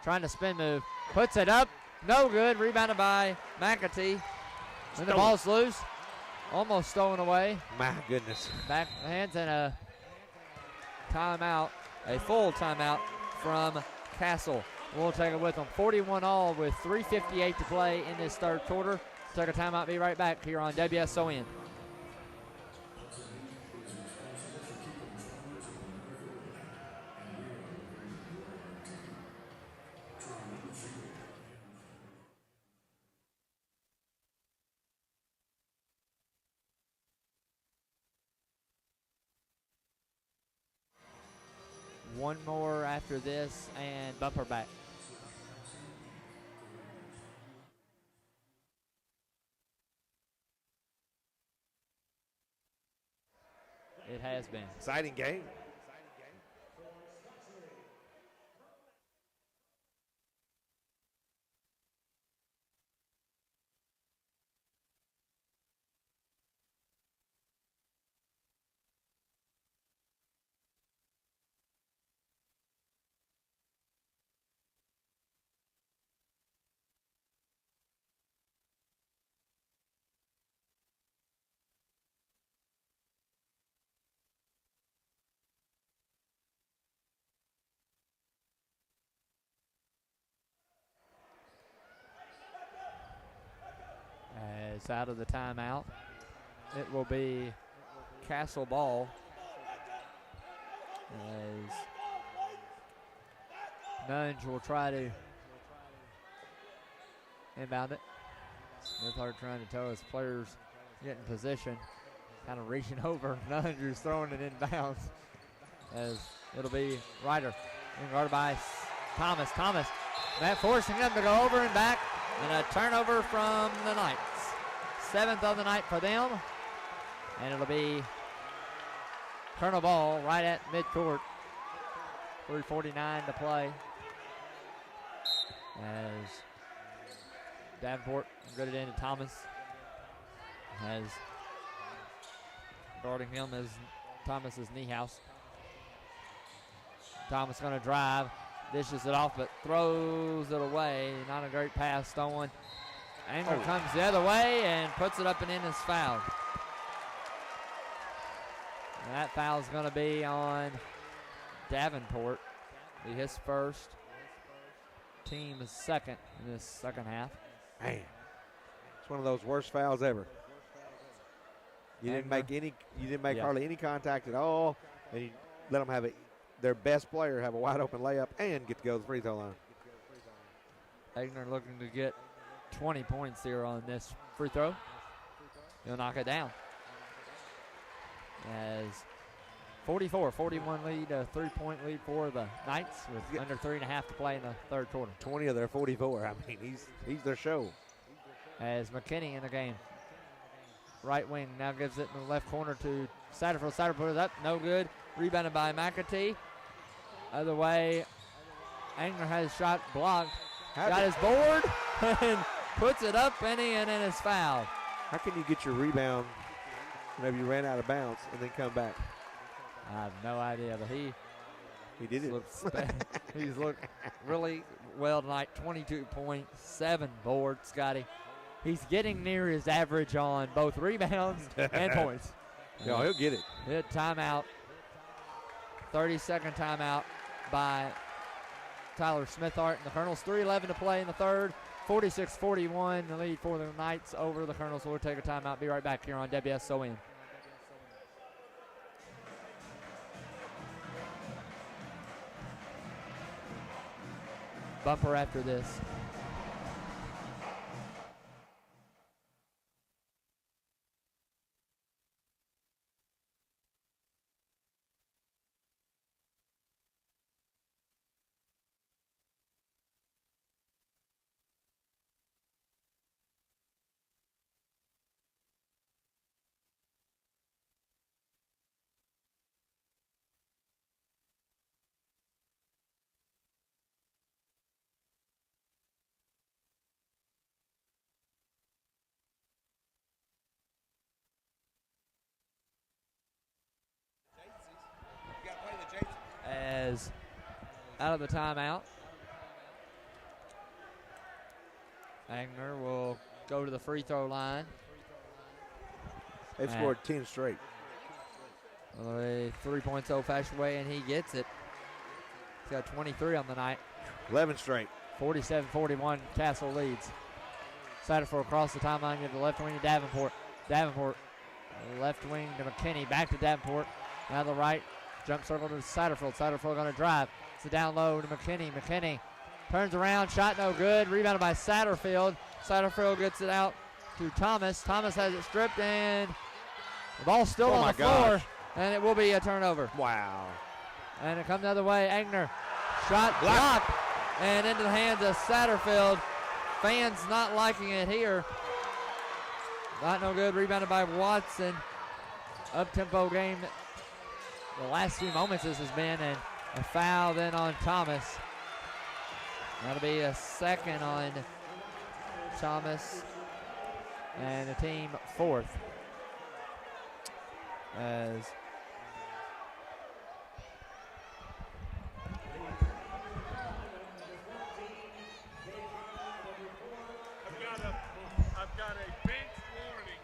Trying to spin move. Puts it up. No good. Rebounded by McAtee. And the ball's loose. Almost stolen away. My goodness. Back hands and a timeout. A full timeout from Castle. We'll take it with them. 41 all with 3:58 to play in this third quarter. Take a timeout. Be right back here on WSON. One more after this and bumper back. It has been. Exciting game. As out of the timeout, it will be Castle ball as Nunge will try to inbound it. Smithard trying to tell his players get in position, kind of reaching over. Nunge is throwing it inbounds as it'll be Ryder, guarded by Thomas. Thomas That forcing them to go over and back, and a turnover from the Knights. 7th of the night for them, and it'll be Colonel ball right at midcourt. 3:49 to play. As Davenport good it into Thomas. Has guarding him as Thomas is Niehaus. Thomas going to drive, dishes it off, but throws it away. Not a great pass stolen. Angler comes the other way and puts it up and in as fouled. And that foul is going to be on Davenport. Be his first, team's second in this second half. Man, it's one of those worst fouls ever. You didn't make hardly any contact at all, and you let them have their best player have a wide open layup and get to go to the free throw line. Egner looking to get 20 points here on this free throw. He'll knock it down. As 44-41 lead, a 3-point lead for the Knights with under 3.5 to play in the third quarter. 20 of their 44. I mean, he's their show. As McKinney in the game. Right wing now gives it in the left corner to Satterfield. Satterfield put it up, no good. Rebounded by McAtee. Other way, Angler has shot blocked. Got his board and puts it up, and then is fouled. How can you get your rebound whenever you ran out of bounds and then come back? I have no idea, but he did it. He's looked really well tonight. 22.7 boards, Scotty. He's getting near his average on both rebounds and points. No, he'll get it. Hit timeout. 30-second timeout by Tyler Smithart and the Colonels. 3:11 to play in the third. 46-41, the lead for the Knights over the Colonels. So we'll take a timeout. Be right back here on WSON. Bumper after this. As out of the timeout, Agner will go to the free throw line. They've scored 10 straight. 3 points old-fashioned way, and he gets it. He's got 23 on the night. 11 straight. 47-41, Castle leads. Satterfield across the timeline, give the left wing to Davenport. Davenport, left wing to McKinney, back to Davenport. Now the right, jump circle to Satterfield. Satterfield going to drive. It's a down low to McKinney. McKinney turns around, shot no good. Rebounded by Satterfield. Satterfield gets it out to Thomas. Thomas has it stripped, and the ball's still on the floor, and it will be a turnover. Wow. And it comes the other way. Agner, shot blocked, and into the hands of Satterfield. Fans not liking it here. Not no good. Rebounded by Watson. Up-tempo game. The last few moments this has been, and a foul then on Thomas. That'll be a second on Thomas, and the team fourth. As I've got a bench warning.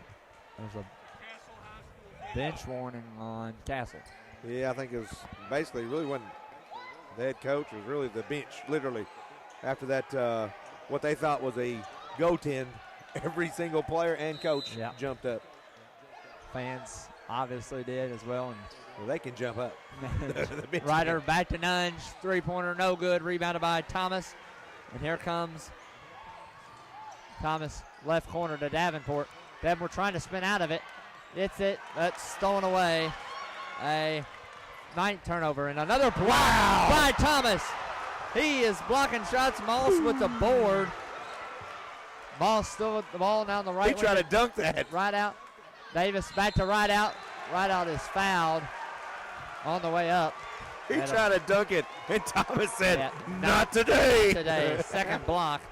there's a bench warning on Castle. Yeah, I think it was basically really wasn't the head coach. It was really the bench, literally. After that, what they thought was a go-10, every single player and coach jumped up. Fans obviously did as well. And well, they can jump up. Ryder back to Nunge. Three-pointer, no good. Rebounded by Thomas. And here comes Thomas, left corner to Davenport. Davenport trying to spin out of it. It's it. That's stolen away. A ninth turnover and another block by Thomas. He is blocking shots. Moss with the board. Moss still with the ball down the right. He tried to dunk that. Right out. Davis back to right out. Right out is fouled on the way up. He tried to dunk it, and Thomas said, Yeah, not today. Today, second block.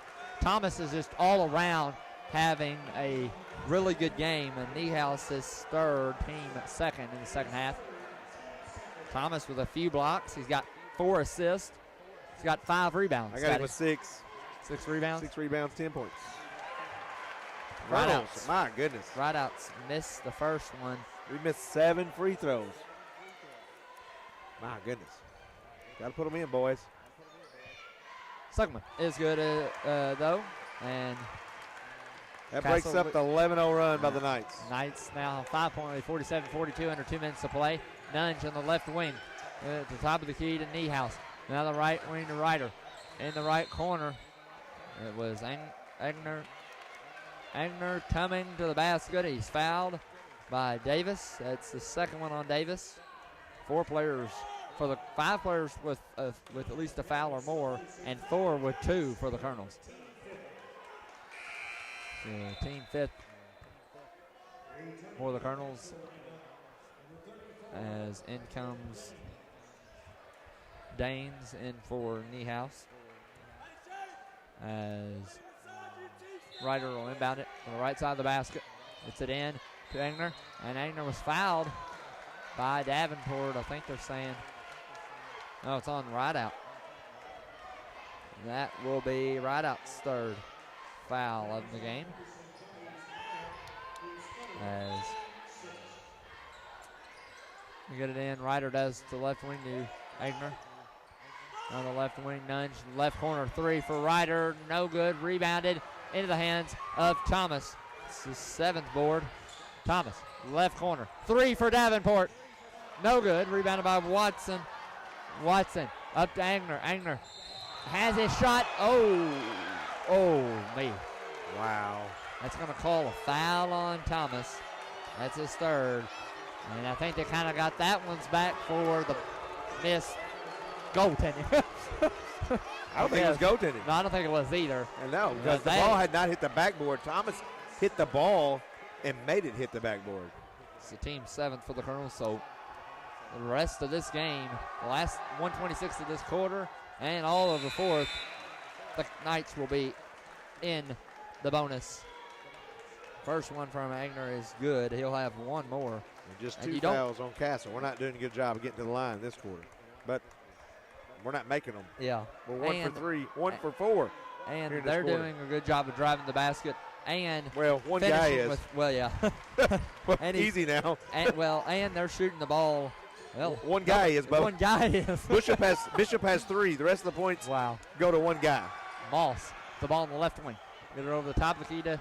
Thomas is just all around having a really good game, and Niehaus is third, team second in the second half. Thomas with a few blocks. He's got 4 assists. He's got 5 rebounds. I got him with 6. 6 rebounds. 6 rebounds, 10 points. Right Reynolds, outs. my goodness. Right outs. Missed the first one. We missed 7 free throws. My goodness. Got to put them in, boys. Second one is good, though. And That Castle breaks up the 11-0 run by the Knights. Knights now 5-point lead, 47-42, under 2 minutes to play. Nunge on the left wing. At the top of the key to Niehaus. Now the right wing to Ryder. In the right corner, it was Egner. Egner coming to the basket. He's fouled by Davis. That's the second one on Davis. 5 players with at least a foul or more, and 4 with 2 for the Colonels. Team 5th for the Colonels. As in comes Danes in for Niehaus. As Ryder will inbound it on the right side of the basket. It's it in to Egner, and Egner was fouled by Davenport. I think they're saying, no, it's on Rideout. That will be Rideout's third foul of the game. As we get it in, Ryder does to left wing to Egner. On the left wing, Nunge, left corner 3 for Ryder. No good, rebounded into the hands of Thomas. It's his 7th board. Thomas, left corner, 3 for Davenport. No good, rebounded by Watson. Watson up to Egner. Egner has his shot. Oh, me. Wow. That's going to call a foul on Thomas. That's his third. And I think they kind of got that one's back for the missed goaltending. I don't think it was goaltending. No, I don't think it was either. No, because the ball had not hit the backboard. Thomas hit the ball and made it hit the backboard. It's the team 7th for the Colonels, so the rest of this game, the last 126 of this quarter and all of the fourth, the Knights will be in the bonus. First one from Egner is good. He'll have 1 more. And just 2 fouls on Castle. We're not doing a good job of getting to the line this quarter. But we're not making them. Yeah. We're 1 for 3, 1 for 4. And they're doing a good job of driving the basket. And one guy is. Yeah. And easy now. And they're shooting the ball. Well, one guy is. One guy is. Bishop has 3. The rest of the points go to one guy. Moss, the ball on the left wing. Get it over the top of the key to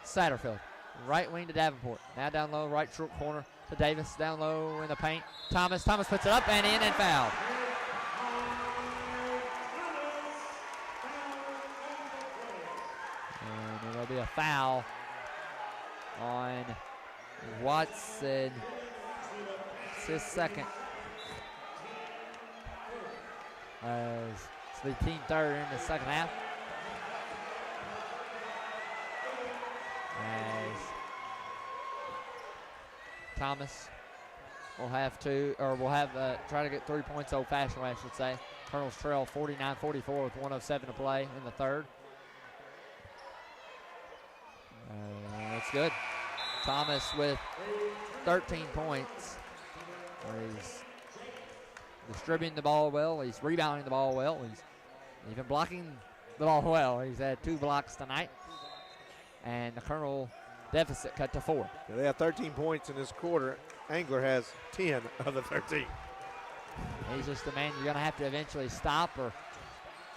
Satterfield. Right wing to Davenport. Now down low, right short corner to Davis. Down low in the paint. Thomas puts it up and in and fouled. And it'll be a foul on Watson. It's his second. It's the team third in the second half. As Thomas will have try to get 3 points old-fashioned way, I should say. Colonels trail 49-44 with 107 to play in the third. That's good. Thomas with 13 points. He's distributing the ball well. He's rebounding the ball well. He's even blocking the ball well. He's had 2 blocks tonight. And the Colonel deficit cut to 4. They have 13 points in this quarter. Angler has 10 of the 13. He's just a man you're going to have to eventually stop.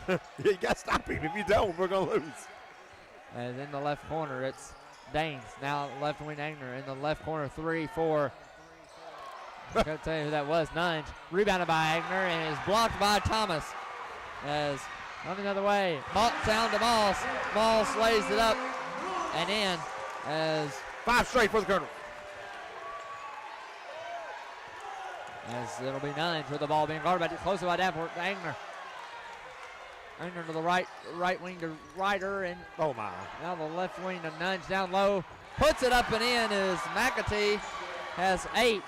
You got to stop him. If you don't, we're going to lose. And in the left corner, it's Danes. Now left wing Angler. In the left corner, 3 for, I can't tell you who that was, Nunge. Rebounded by Angler and is blocked by Thomas. As on another way, down to Moss. Moss lays it up and in as 5 straight for the Colonel. As it'll be Nunge with the ball being guarded close by Davenport. Angler Agner to the right wing to Ryder, and Oh, my. now the left wing to Nunge down low. Puts it up and in as McAtee has 8.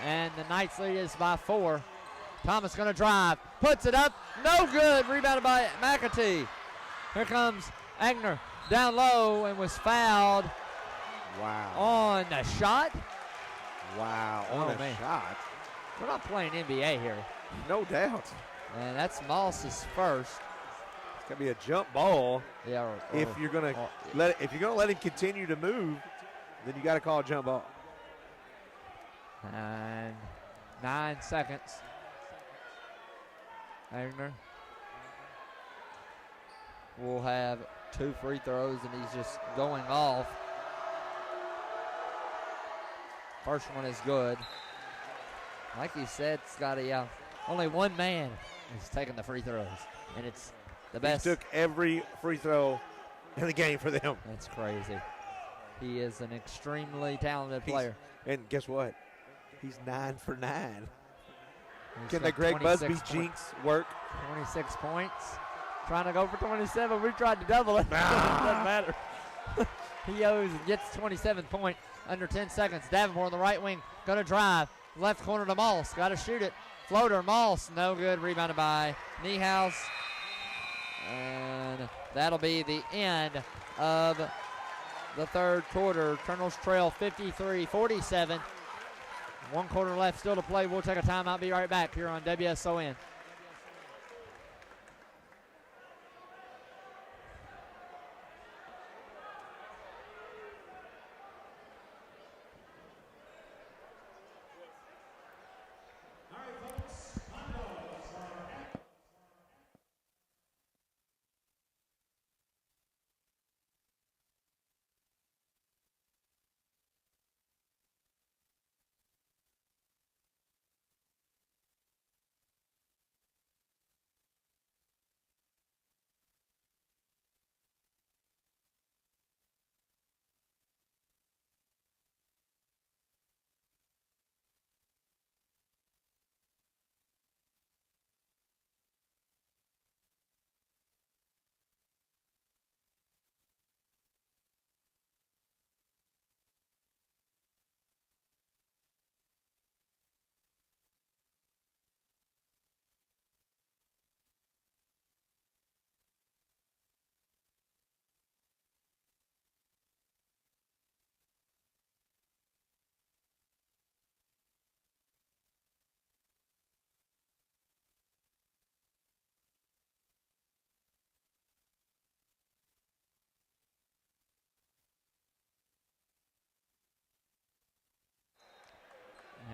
And the Knights lead is by 4. Thomas going to drive. Puts it up. No good. Rebounded by McAtee. Here comes Agner down low and was fouled Wow. on the shot. Wow. Oh, On a man. shot. We're not playing NBA here. No doubt. And that's Moss's first. It's gonna be a jump ball. Yeah. If you're gonna let him continue to move, then you got to call a jump ball. And 9 seconds. Agner will have 2 free throws, and he's just going off. First one is good. Like you said, Scotty, only one man is taking the free throws, and it's the best. He took every free throw in the game for them. That's crazy. He is an extremely talented player. And guess what? He's 9 for 9. He's Can got the Greg 26 Busby points. jinx work? 26 points. Trying to go for 27. We tried to double it. Doesn't matter. He gets 27 point under 10 seconds. Davenport on the right wing. Going to drive. Left corner to Moss. Got to shoot it. Floater. Moss. No good. Rebounded by Niehaus. And that'll be the end of the third quarter. Colonels trail 53-47. 1 quarter left still to play. We'll take a timeout. Be right back here on WSON.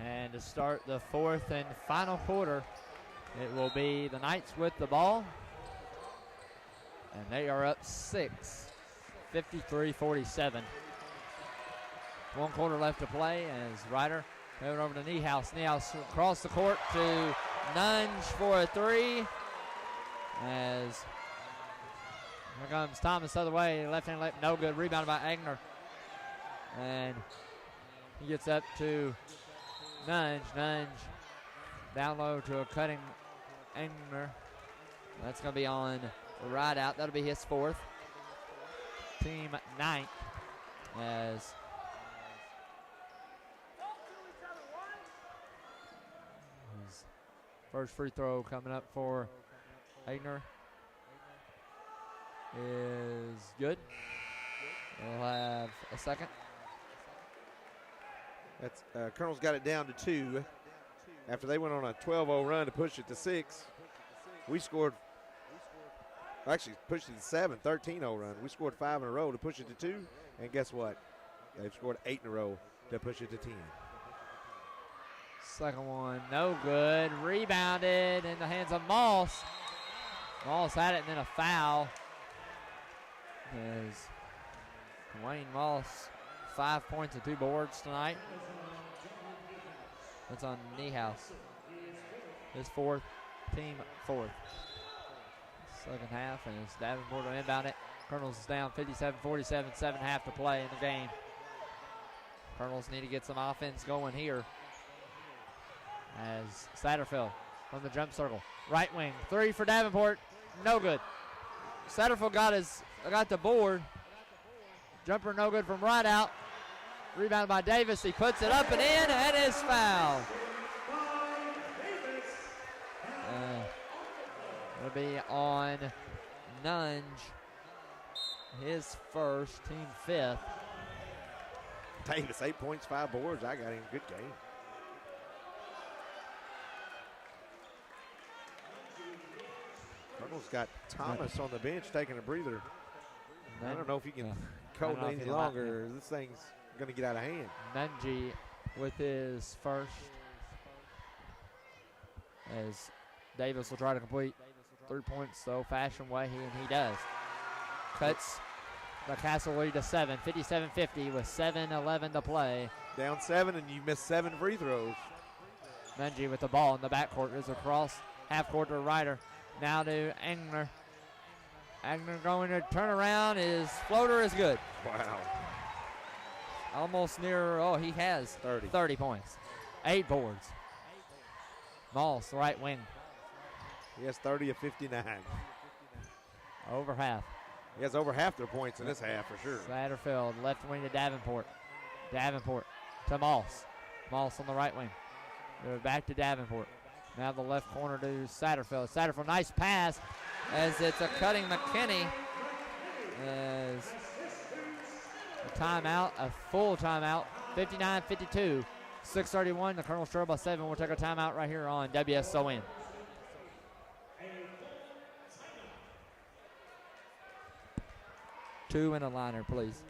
And to start the fourth and final quarter, it will be the Knights with the ball. And they are up 6, 53-47. 1 quarter left to play as Ryder moving over to Niehaus. Niehaus across the court to Nunge for a 3. As here comes Thomas the other way, left-hand left, no good. Rebounded by Agner. And he gets up to Nunge. Nunge down low to a cutting Agner. That's going to be on the right out. That'll be his 4th. Team 9th as his first free throw coming up for Agner is good. We'll have a second. That's Colonel's got it down to 2 after they went on a 12-0 run to push it to 6. We scored, actually pushed it to 7, 13-0 run. We scored 5 in a row to push it to 2, and guess what? They've scored 8 in a row to push it to 10. Second one, no good. Rebounded in the hands of Moss. Moss had it and then a foul. As Wayne Moss, 5 points and 2 boards tonight. That's on Niehaus. His 4th, team 4th. Second half, and it's Davenport to inbound it. Colonels is down 57-47, 7.5 to play in the game. Colonels need to get some offense going here. As Satterfield from the jump circle. Right wing, 3 for Davenport. no good. Satterfield got the board. Jumper no good from right out. Rebounded by Davis. He puts it up and in, and it's foul. It'll be on Nunge. His first, team 5th. Davis, 8 points, 5 boards. I got him. Good game. Cardinals got Thomas on the bench taking a breather. I don't know if he can hold any longer. This thing's going to get out of hand. Nunge with his first, as Davis will try to complete 3 points the old-fashioned way, and he does. Cuts the Castle lead to 7, 57-50 with 7:11 to play. Down 7, and you missed 7 free throws. Nunge with the ball in the backcourt is across half court to Ryder. Now to Engler. Engler going to turn around. His floater is good. Wow. Almost near, he has 30 points. 8 boards. Moss, right wing. He has 30 of 59. Over half. He has over half their points in this half for sure. Satterfield, left wing to Davenport. Davenport to Moss. Moss on the right wing. They're back to Davenport. Now the left corner to Satterfield. Satterfield, nice pass as it's a cutting McKinney. As a timeout, a full timeout. 59-52. 6:31. The Colonel's trail by 7. We'll take a timeout right here on WSON. Two in a liner, please.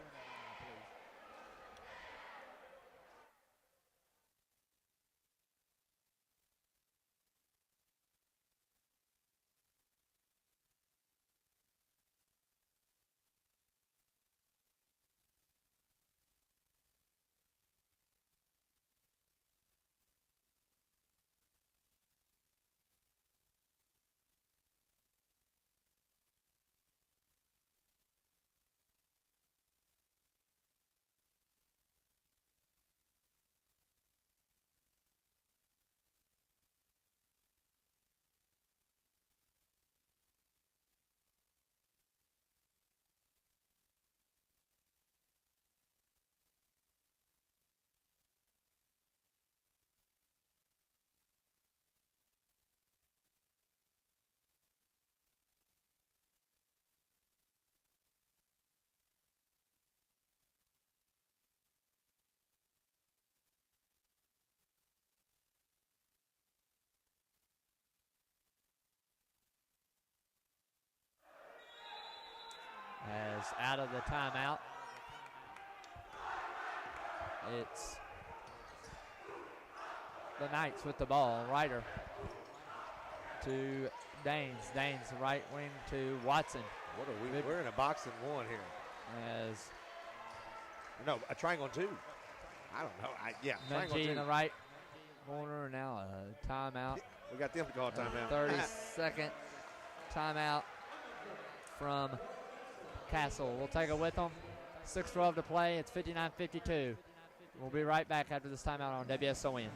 As out of the timeout, it's the Knights with the ball. Ryder to Daines. Daines, right wing to Watson. What are we? We're in a box and 1 here. As no, a triangle and 2. I don't know. Triangle Nunge and 2. in the right corner. Now a timeout. We got them to call a timeout. 30-second timeout from Castle. We'll take it with them. 6:12 to play. It's 59-52. We'll be right back after this timeout on WSON.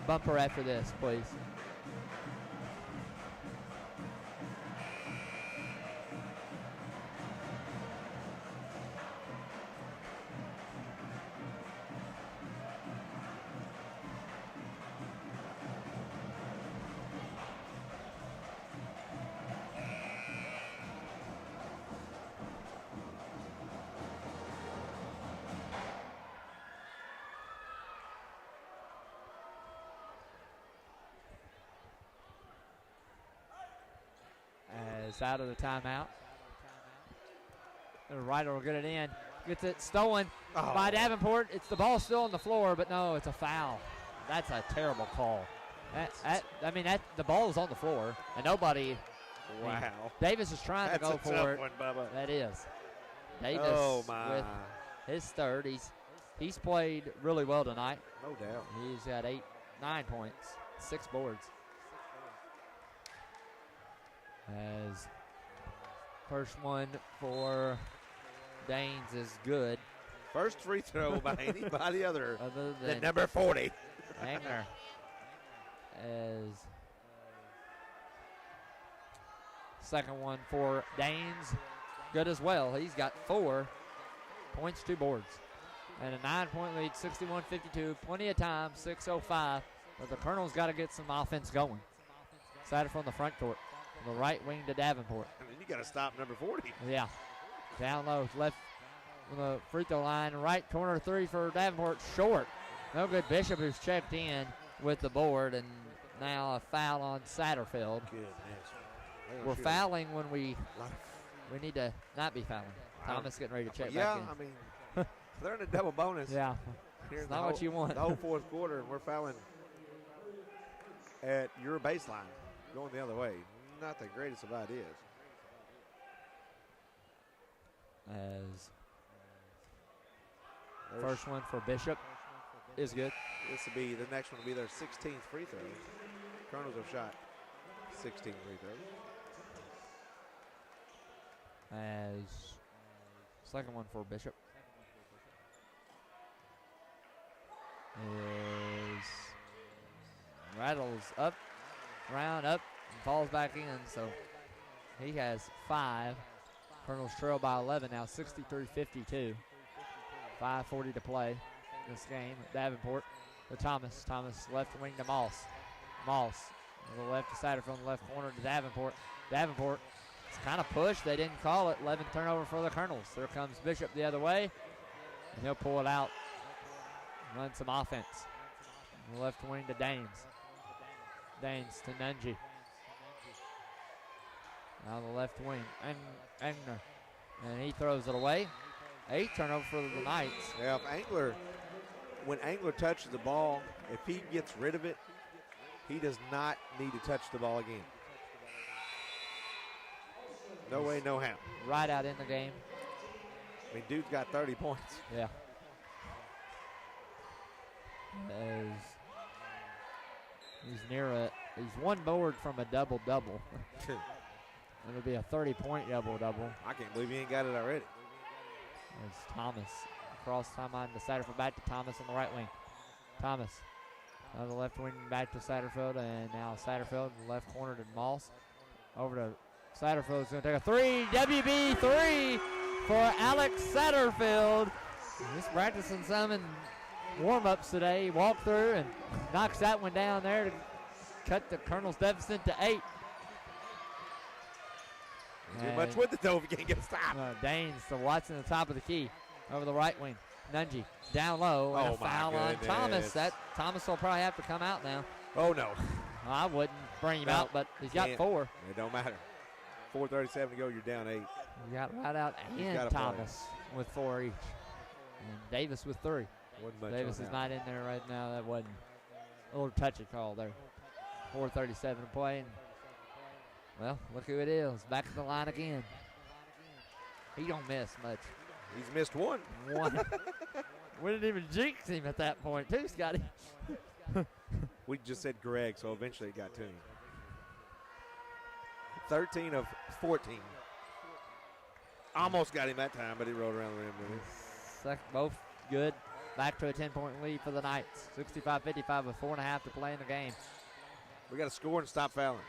Bumper after this, please. Out of the timeout. The Ryder will get it in. Gets it stolen by Davenport. It's the ball still on the floor, but no, it's a foul. That's a terrible call. The ball is on the floor, and nobody. Wow. Davis is trying to go for it. One, Bubba. That is. Davis with his third. He's played really well tonight. No doubt. He's got 9 points, 6 boards. As first one for Daines is good. First free throw by anybody other Other than than number 40. Angner is second one for Danes. Good as well. He's got 4 points, 2 boards. And a 9-point lead, 61-52. Plenty of time, 6:05. But the Colonel's got to get some offense going. Satterfield on the front court. The right wing to Davenport. I mean, you got to stop number 40. Yeah. Down low, left on the free throw line. Right corner 3 for Davenport. Short. No good. Bishop, who's checked in with the board. And now a foul on Satterfield. Goodness. We're fouling when we need to not be fouling. Thomas getting ready to check back in. I mean, they're in a double bonus. Yeah. Here It's not what you want. The whole fourth quarter, and we're fouling at your baseline, going the other way. Not the greatest of ideas. As first one for Bishop is good. This will be, the next one will be their 16th free throw. Colonels have shot 16 free throws. As second one for Bishop is rattles up, round up, and falls back in. So he has 5. Colonels trail by 11 now, 63-52. 5:40 to play this game. Davenport to Thomas. Thomas left wing to Moss. Moss on the left to Satterfield, on the left corner to Davenport. Davenport, it's kind of pushed. They didn't call it. 11th turnover for the Colonels. There comes Bishop the other way, and he'll pull it out. Run some offense. On the left wing to Danes. Danes to Nungy. Now the left wing, Angner. And he throws it away. 8 turnover for the Knights. Yeah, when Angler touches the ball, if he gets rid of it, he does not need to touch the ball again. No way, no how. Right out in the game. I mean, dude's got 30 points. Yeah. As he's he's one board from a double-double. It'll be a 30-point double-double. I can't believe he ain't got it already. As Thomas across timeline to Satterfield, back to Thomas on the right wing. Thomas on the left wing back to Satterfield, and now Satterfield in the left corner to Moss. Over to Satterfield. Is going to take a 3. WB 3 for Alex Satterfield. He's practicing some in warm-ups today. He walked through and knocks that one down there to cut the Colonel's deficit to 8. Too much with it, though, if you can't get a stop. Danes to Watson at the top of the key. Over the right wing. Nungy down low. And a foul on Thomas. Thomas will probably have to come out now. Oh, no. I wouldn't bring him out, but he's got 4. It don't matter. 4:37 to go, you're down 8. You got right out and Thomas with 4 each. And Davis with 3. Davis is not in there right now. That wasn't a little touchy call there. 4:37 to play. And, well, look who it is. Back at the line again. He don't miss much. He's missed one. We didn't even jinx him at that point, too, Scotty. We just said Greg, so eventually it got to him. 13 of 14. Almost got him that time, but he rolled around the rim with it. Both good. Back to a 10-point lead for the Knights. 65-55 with 4.5 to play in the game. We got to score and stop fouling.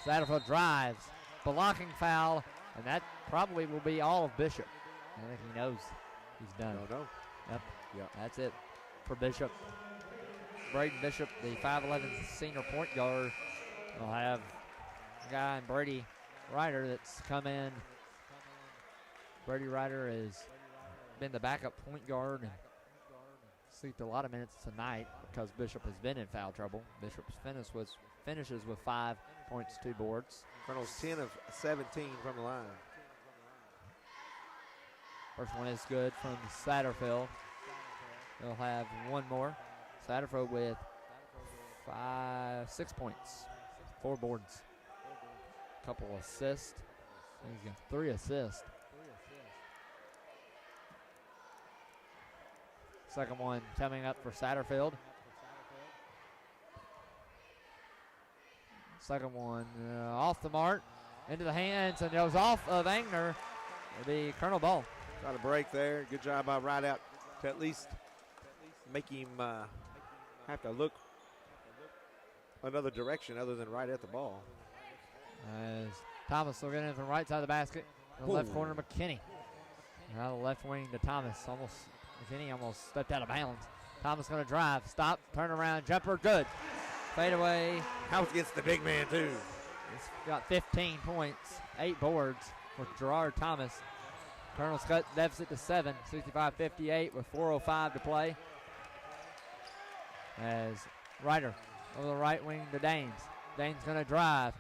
Satterfield drives. Blocking foul, and that probably will be all of Bishop. I think he knows he's done. No. Yep. Yeah. That's it for Bishop. Braden Bishop, the 5'11 senior point guard, will have a guy in Brady Ryder that's come in. Brady Ryder has been the backup point guard and slept a lot of minutes tonight because Bishop has been in foul trouble. Bishop's finishes with 5 points, 2 boards. Colonel's 10 of 17 from the line. First one is good from Satterfield. They'll have one more. Satterfield with 6 points, 4 boards, a couple assists. He's got 3 assists. Second one coming up for Satterfield. Second one off the mark, into the hands, and goes off of Angner. It'll be Colonel Ball. Trying to break there. Good job by Rideout to at least make him have to look another direction other than right at the ball. As Thomas will get in from the right side of the basket. The left corner, McKinney. Now the left wing to Thomas. McKinney almost stepped out of bounds. Thomas going to drive, stop, turn around, jumper, good. Fade away. House against the big man, too. He's got 15 points, 8 boards for Gerard Thomas. Colonel's cut deficit to 7, 65-58 with 4:05 to play. As Ryder over the right wing to Danes. Danes going to drive.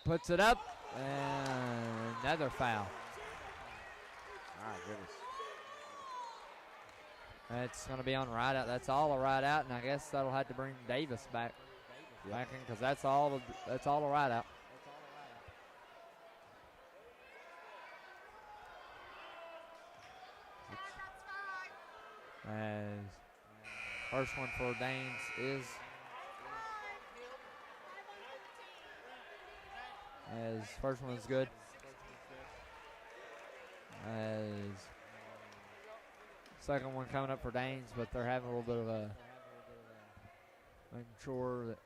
Puts it up, and another foul. My goodness. That's going to be on Rideout. That's all a Rideout, and I guess that'll have to bring Davis back in because that's all a Rideout. As first one for Danes is first one's good. As second one coming up for Danes, but they're having a little bit of a making sure that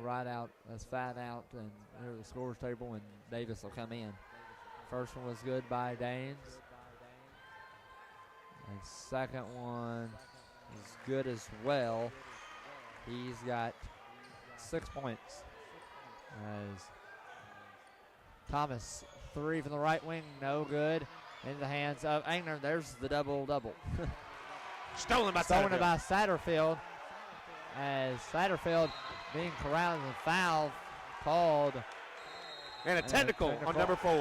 Rideout is fat out and they're the scores table and Davis will come in. First one was good by Danes. And second one is good as well. He's got 6 points. As Thomas, 3 from the right wing, no good. In the hands of Angner. There's the double-double. Stolen by Satterfield. As Satterfield being corralled and foul called. And a technical on number 4.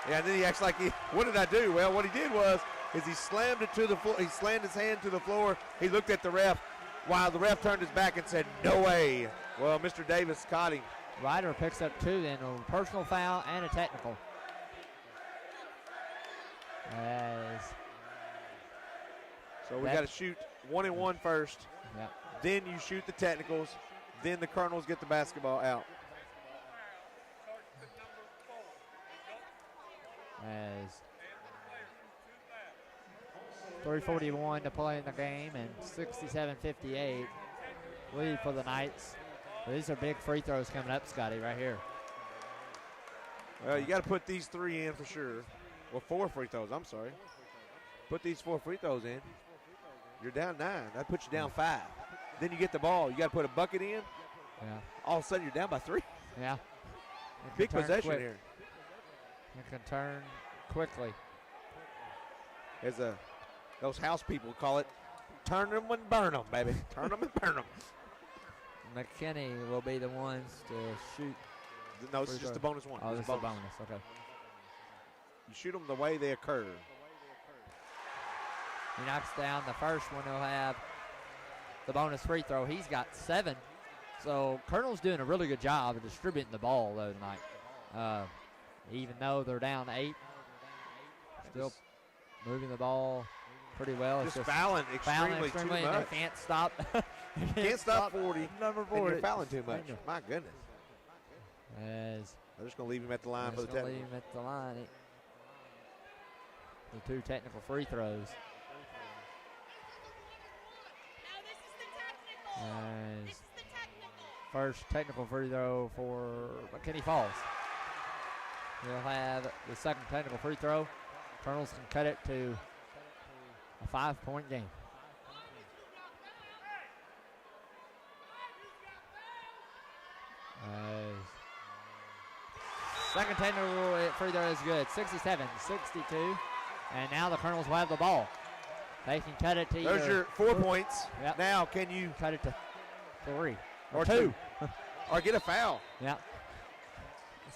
Yeah, and then he acts like what did I do? Well, what he did was he slammed it to the floor. He slammed his hand to the floor. He looked at the ref while the ref turned his back and said, no way. Well, Mr. Davis caught him. Ryder picks up 2 then, a personal foul and a technical. So we got to shoot 1 and 1 first. Yep. Then you shoot the technicals. Then the Colonels get the basketball out. As 3:41 to play in the game and 67-58 lead for the Knights. These are big free throws coming up, Scotty, right here. Well, you got to put these 3 in for sure. Well, 4 free throws, I'm sorry. Put these 4 free throws in. You're down 9. That puts you down 5. Then you get the ball. You got to put a bucket in. Yeah. All of a sudden, you're down by 3. Yeah. Big possession here. You can turn quickly. As those house people call it, turn them and burn them, baby. Turn them and burn them. McKinney will be the ones to shoot. No, it's just a bonus one. Oh, this is a bonus. Okay. You shoot them the way they occur. He knocks down the first one. He'll have the bonus free throw. He's got 7. So Colonel's doing a really good job of distributing the ball, though, tonight. Even though they're down 8, still moving the ball pretty well. Just fouling extremely too much. And they can't stop. Can't stop 40. Number 40. And you're fouling too much. My goodness. As they're just going to leave him at the line for the technical. Leave him at the line. The 2 technical free throws. As first technical free throw for McKinney falls. He'll have the second technical free throw. Colonels can cut it to a 5-point game. Second technical free throw is good. 67-62. And now the Colonels will have the ball. They can cut it to There's your 4 points. Yep. Now can you cut it to 3 or 2 or get a foul? Yep.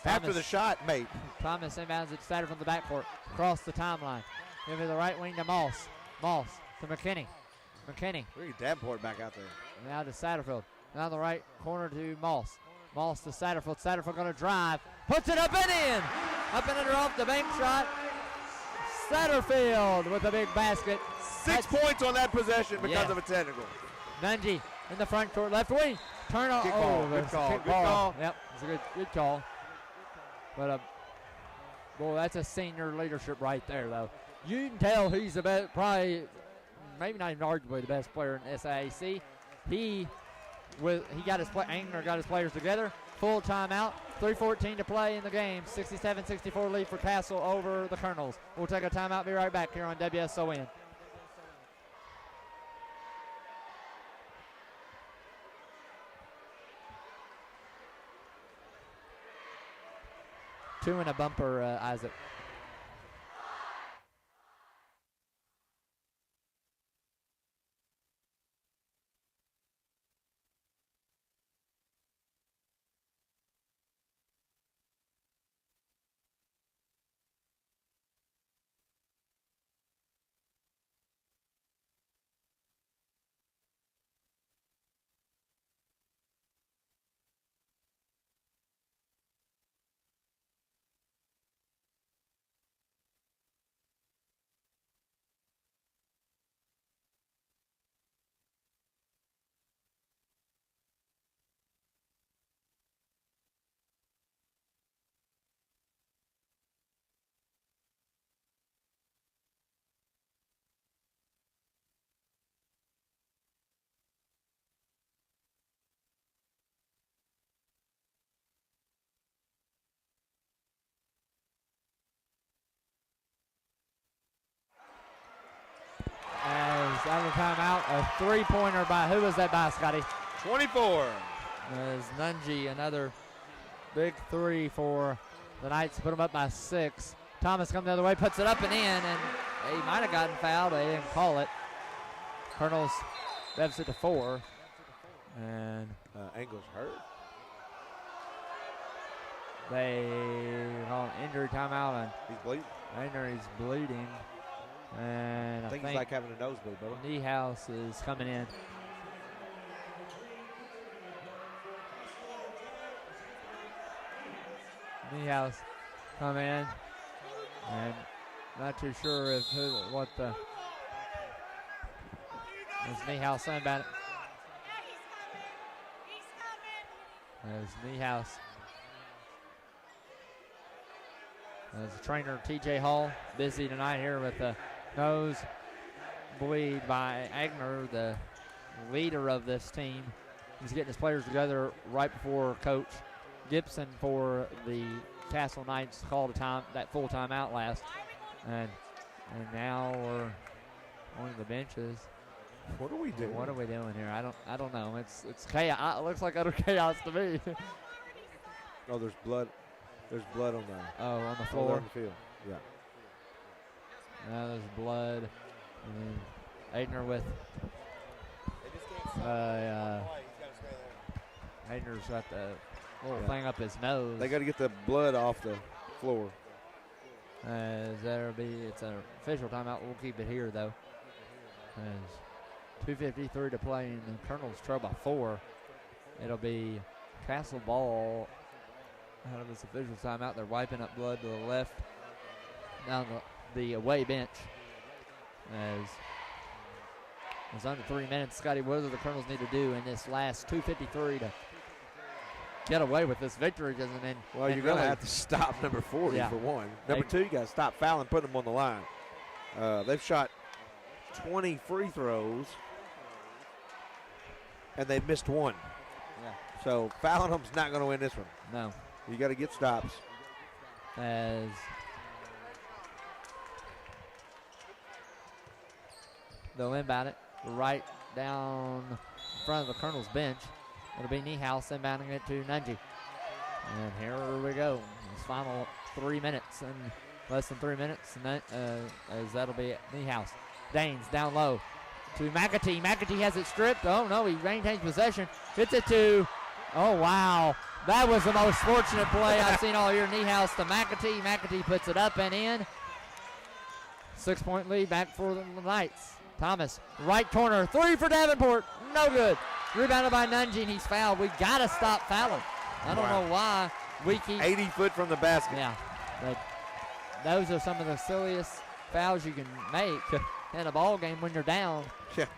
After the shot, mate. Thomas inbounds it started from the backcourt, across the timeline. Give it the right wing to Moss. Moss to McKinney. McKinney. Bring Davenport back out there. Now to Satterfield. Now the right corner to Moss. Moss to Satterfield. Satterfield going to drive. Puts it up and in. Up and under off the bank shot. Satterfield with a big basket. 6 points on that possession because of a technical. Nunji in the front court, left wing. Turn on. Good call. Good call. Yep, it's a good call. But Boy, that's a senior leadership right there, though. You can tell he's the best, probably, maybe not even arguably the best player in SIAC. He got his Angner got his players together. Full timeout. 3:14 to play in the game. 67-64 lead for Castle over the Colonels. We'll take a timeout. Be right back here on WSON. Two and a bumper, Isaac. As out of timeout, a three-pointer by, who was that by, Scotty? 24. As Nunji, another big three for the Knights, put them up by 6. Thomas comes the other way, puts it up and in, and he might have gotten fouled, but they didn't call it. Colonels deficit to 4. And Angle's hurt. they call an injury timeout, and He's bleeding. He's bleeding. And I think it's like having a nosebleed, brother. Niehaus is coming in. Niehaus come in, and not too sure if what the is Niehaus saying about it. As Niehaus, as the trainer TJ Hall busy tonight here with the nose bleed by Agner, the leader of this team. He's getting his players together right before Coach Gibson for the Castle Knights called that full timeout last, and now we're on the benches. What are we doing? What are we doing here? I don't know. It's chaos. It looks like utter chaos to me. Oh, there's blood. There's blood on the. Oh, on the floor. On the field. Yeah. Now there's blood. And then Aidner with. Aidner's got the little thing up his nose. They got to get the blood off the floor. It's an official timeout. We'll keep it here though. As 2:53 to play, and the Colonels trail by 4. It'll be Castle ball out of this official timeout. They're wiping up blood to the left down the away bench. As it's under 3 minutes, Scotty, what do the Colonels need to do in this last 2:53 to get away with this victory? Well, you're going to have to stop number 40 for one. Number 2, you got to stop fouling, put them on the line. They've shot 20 free throws, and they've missed 1. Yeah. So fouling them's not going to win this one. No. You got to get stops. As they'll inbound it right down in front of the Colonel's bench. It'll be Niehaus inbounding it to Nunji. And here we go. It's final 3 minutes and less than 3 minutes. And as that'll be Niehaus. Daines down low to McAtee. McAtee has it stripped. Oh no, he maintains possession. Hits it to, oh wow. That was the most fortunate play I've seen all year. Niehaus to McAtee. McAtee puts it up and in. 6-point lead back for the Knights. Thomas, right corner, 3 for Davenport. No good. Rebounded by Nunji, and he's fouled. We got to stop fouling. I don't know why we keep. 80 foot from the basket. Yeah. But those are some of the silliest fouls you can make in a ball game when you're down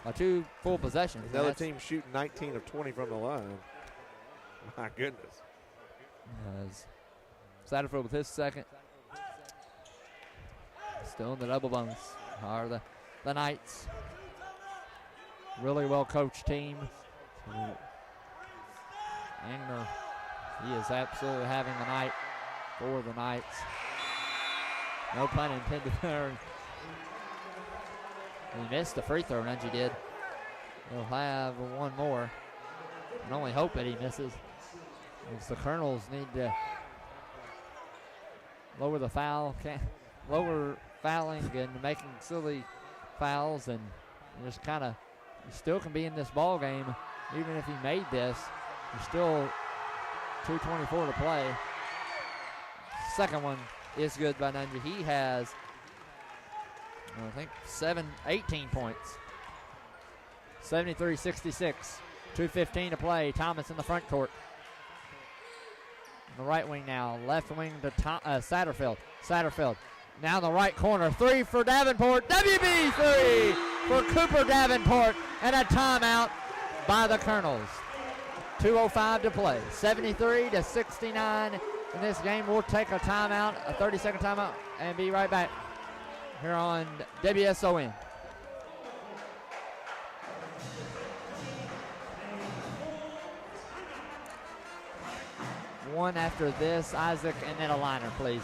by 2 full possessions. Another team shooting 19 of 20 from the line. My goodness. Satterfield with his second. Still in the double bonus are the Knights. Really well coached team. Engner, he is absolutely having the night for the Knights. No pun intended there. He missed the free throw, Nungy did. He'll have one more. And only hope that he misses. As the Colonels need to lower the foul, lower fouling and making silly fouls, and just kind of still can be in this ball game. Even if he made this, there's still 2:24 to play. Second one is good by Nungy. He has, I think, 18 points. 73-66. 2:15 to play. Thomas in the front court. The right wing now. Left wing to Satterfield. Satterfield. Now in the right corner. Three for Davenport. WB three for Cooper Davenport. And a timeout by the Colonels. 2:05 to play. 73-69 in this game. We'll take a timeout, a 30-second timeout, and be right back here on WSON. One after this, Isaac, and then a liner, please.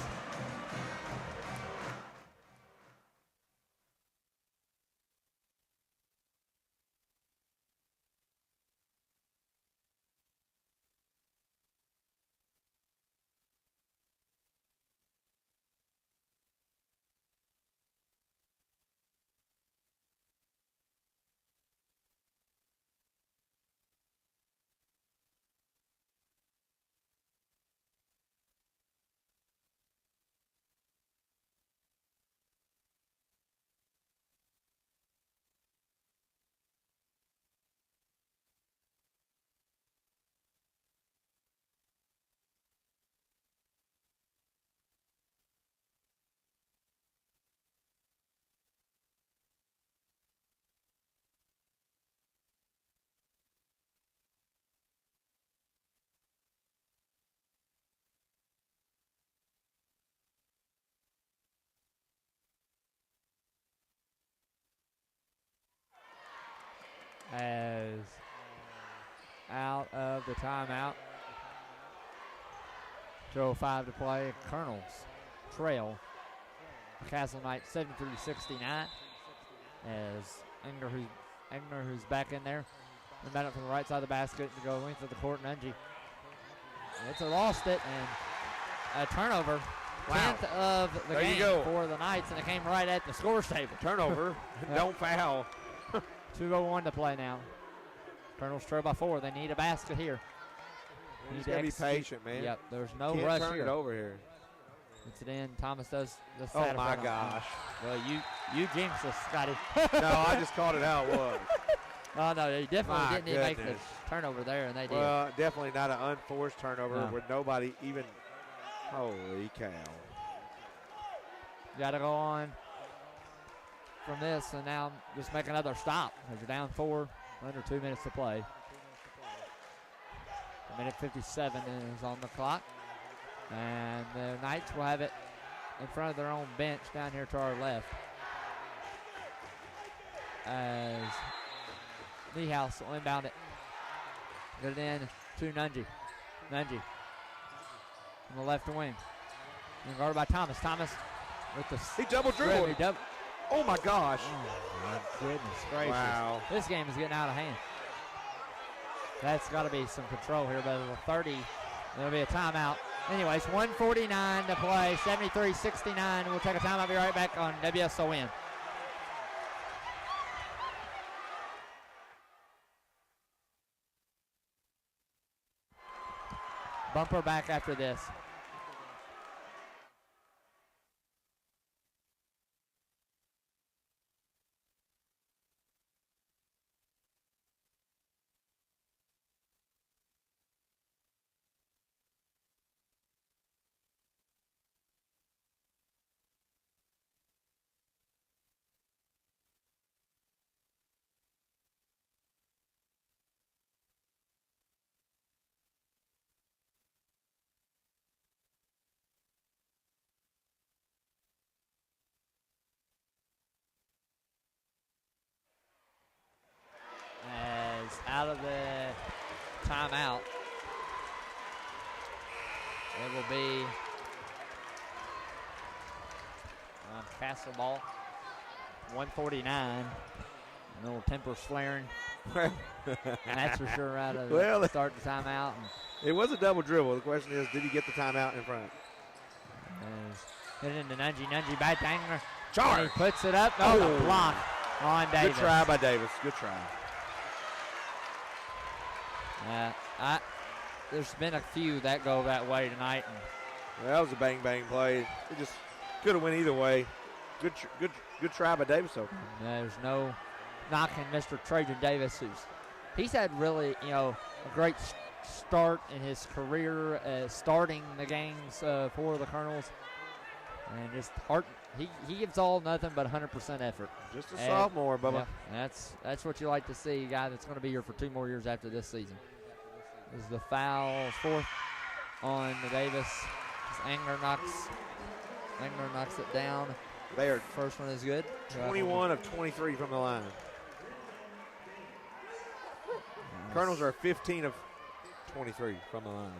As out of the timeout. 2:05 to play. Colonels trail Castle Knights 73-69. As Engner, who's back in there, inbound it from the right side of the basket to go length of the court. Nungy. It's lost it, and a turnover. Wow. 10th of the There you game go. for the Knights, and it came right at the scores table. Turnover. Don't foul. 2:01 to play now. Colonels trail by 4. They need a basket here. You just gotta be patient, man. Yep, there's no Can't rush turn here. it over here. Puts it in. Thomas does the Oh my gosh. Well, you jinxed us, Scotty. No, I just called it how it was. Oh no, they definitely My didn't need to make the goodness. turnover there, and they did. Well, definitely not an unforced turnover No. with nobody even. Holy cow. Got to go on from this, and now just make another stop as you're down 4, under 2 minutes to play. A minute 57 is on the clock, and the Knights will have it in front of their own bench down here to our left. As Niehaus will inbound it. Get it in to Nungy. Nungy on the left wing. And guarded by Thomas. Thomas with the He double dribbled. He double. Oh my gosh. Oh my goodness gracious. Wow. This game is getting out of hand. That's got to be some control here, but at 30, there'll be a timeout. Anyways, 1:49 to play, 73-69. We'll take a timeout. Be right back on WSON. Bumper back after this. out of the timeout. It will be Castle ball. 149. A little temper flaring. And that's for sure out of Well, start the timeout. It was a double dribble. The question is, did he get the timeout in front? Hit it into Nungy back to Angler. Charge. And he puts it up. Oh, the block on Davis. Good try by Davis. Good try. There's been a few that go that way tonight. And That was a bang play. It just could have went either way. Good try by Davis. So there's no knocking Mr. Trajan Davis, he's had really a great start in his career, starting the games for the Colonels, and just he gives all nothing but 100% effort. Just a sophomore, Bubba. Yeah, that's what you like to see, a guy that's going to be here for 2 more years after this season. This is the foul, 4th on the Davis. Angler knocks it down. First one is good. 21 of 23 from the line. Nice. Colonels are 15 of 23 from the line.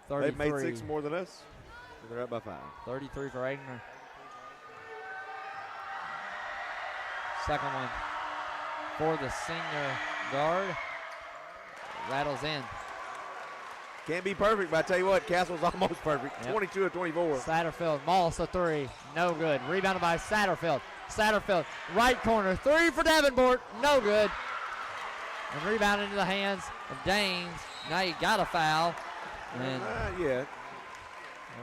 33. They've made 6 more than us. And they're up by 5. 33 for Agner. Second one for the senior guard. Rattles in. Can't be perfect, but I tell you what, Castle's almost perfect. Yep. 22 of 24. Satterfield, Moss a 3, no good. Rebounded by Satterfield. Satterfield, right corner, 3 for Davenport, no good. And rebound into the hands of Danes. Now you got a foul. And Yeah.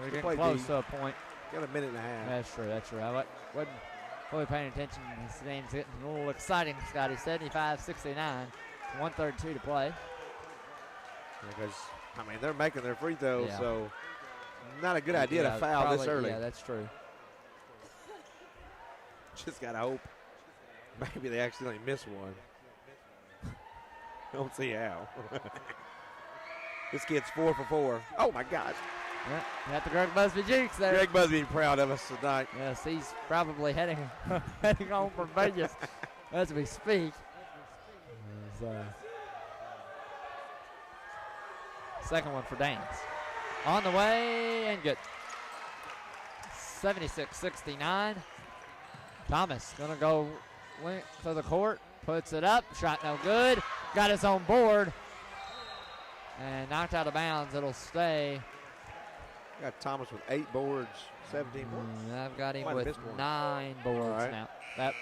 we're getting close to a point. Got a minute and a half. That's true. I wasn't fully paying attention. This game's getting a little exciting, Scotty. 75-69. 1:32 to play. Because, they're making their free throws, Yeah. so not a good idea to foul this early. Yeah, that's true. Just got to hope maybe they accidentally miss one. Don't see how. This kid's 4 for 4. Oh, my God. Yeah, got the Greg Busby Jukes there. Greg Busby proud of us tonight. Yes, he's probably heading home from Vegas as we speak. Second one for Danes. On the way and good. 76-69. Thomas gonna go to the court, puts it up, shot no good, got his own board, and knocked out of bounds. It'll stay. Got Thomas with 8 boards, 17 points. I've got him Might have with missed one. 9 boards now. That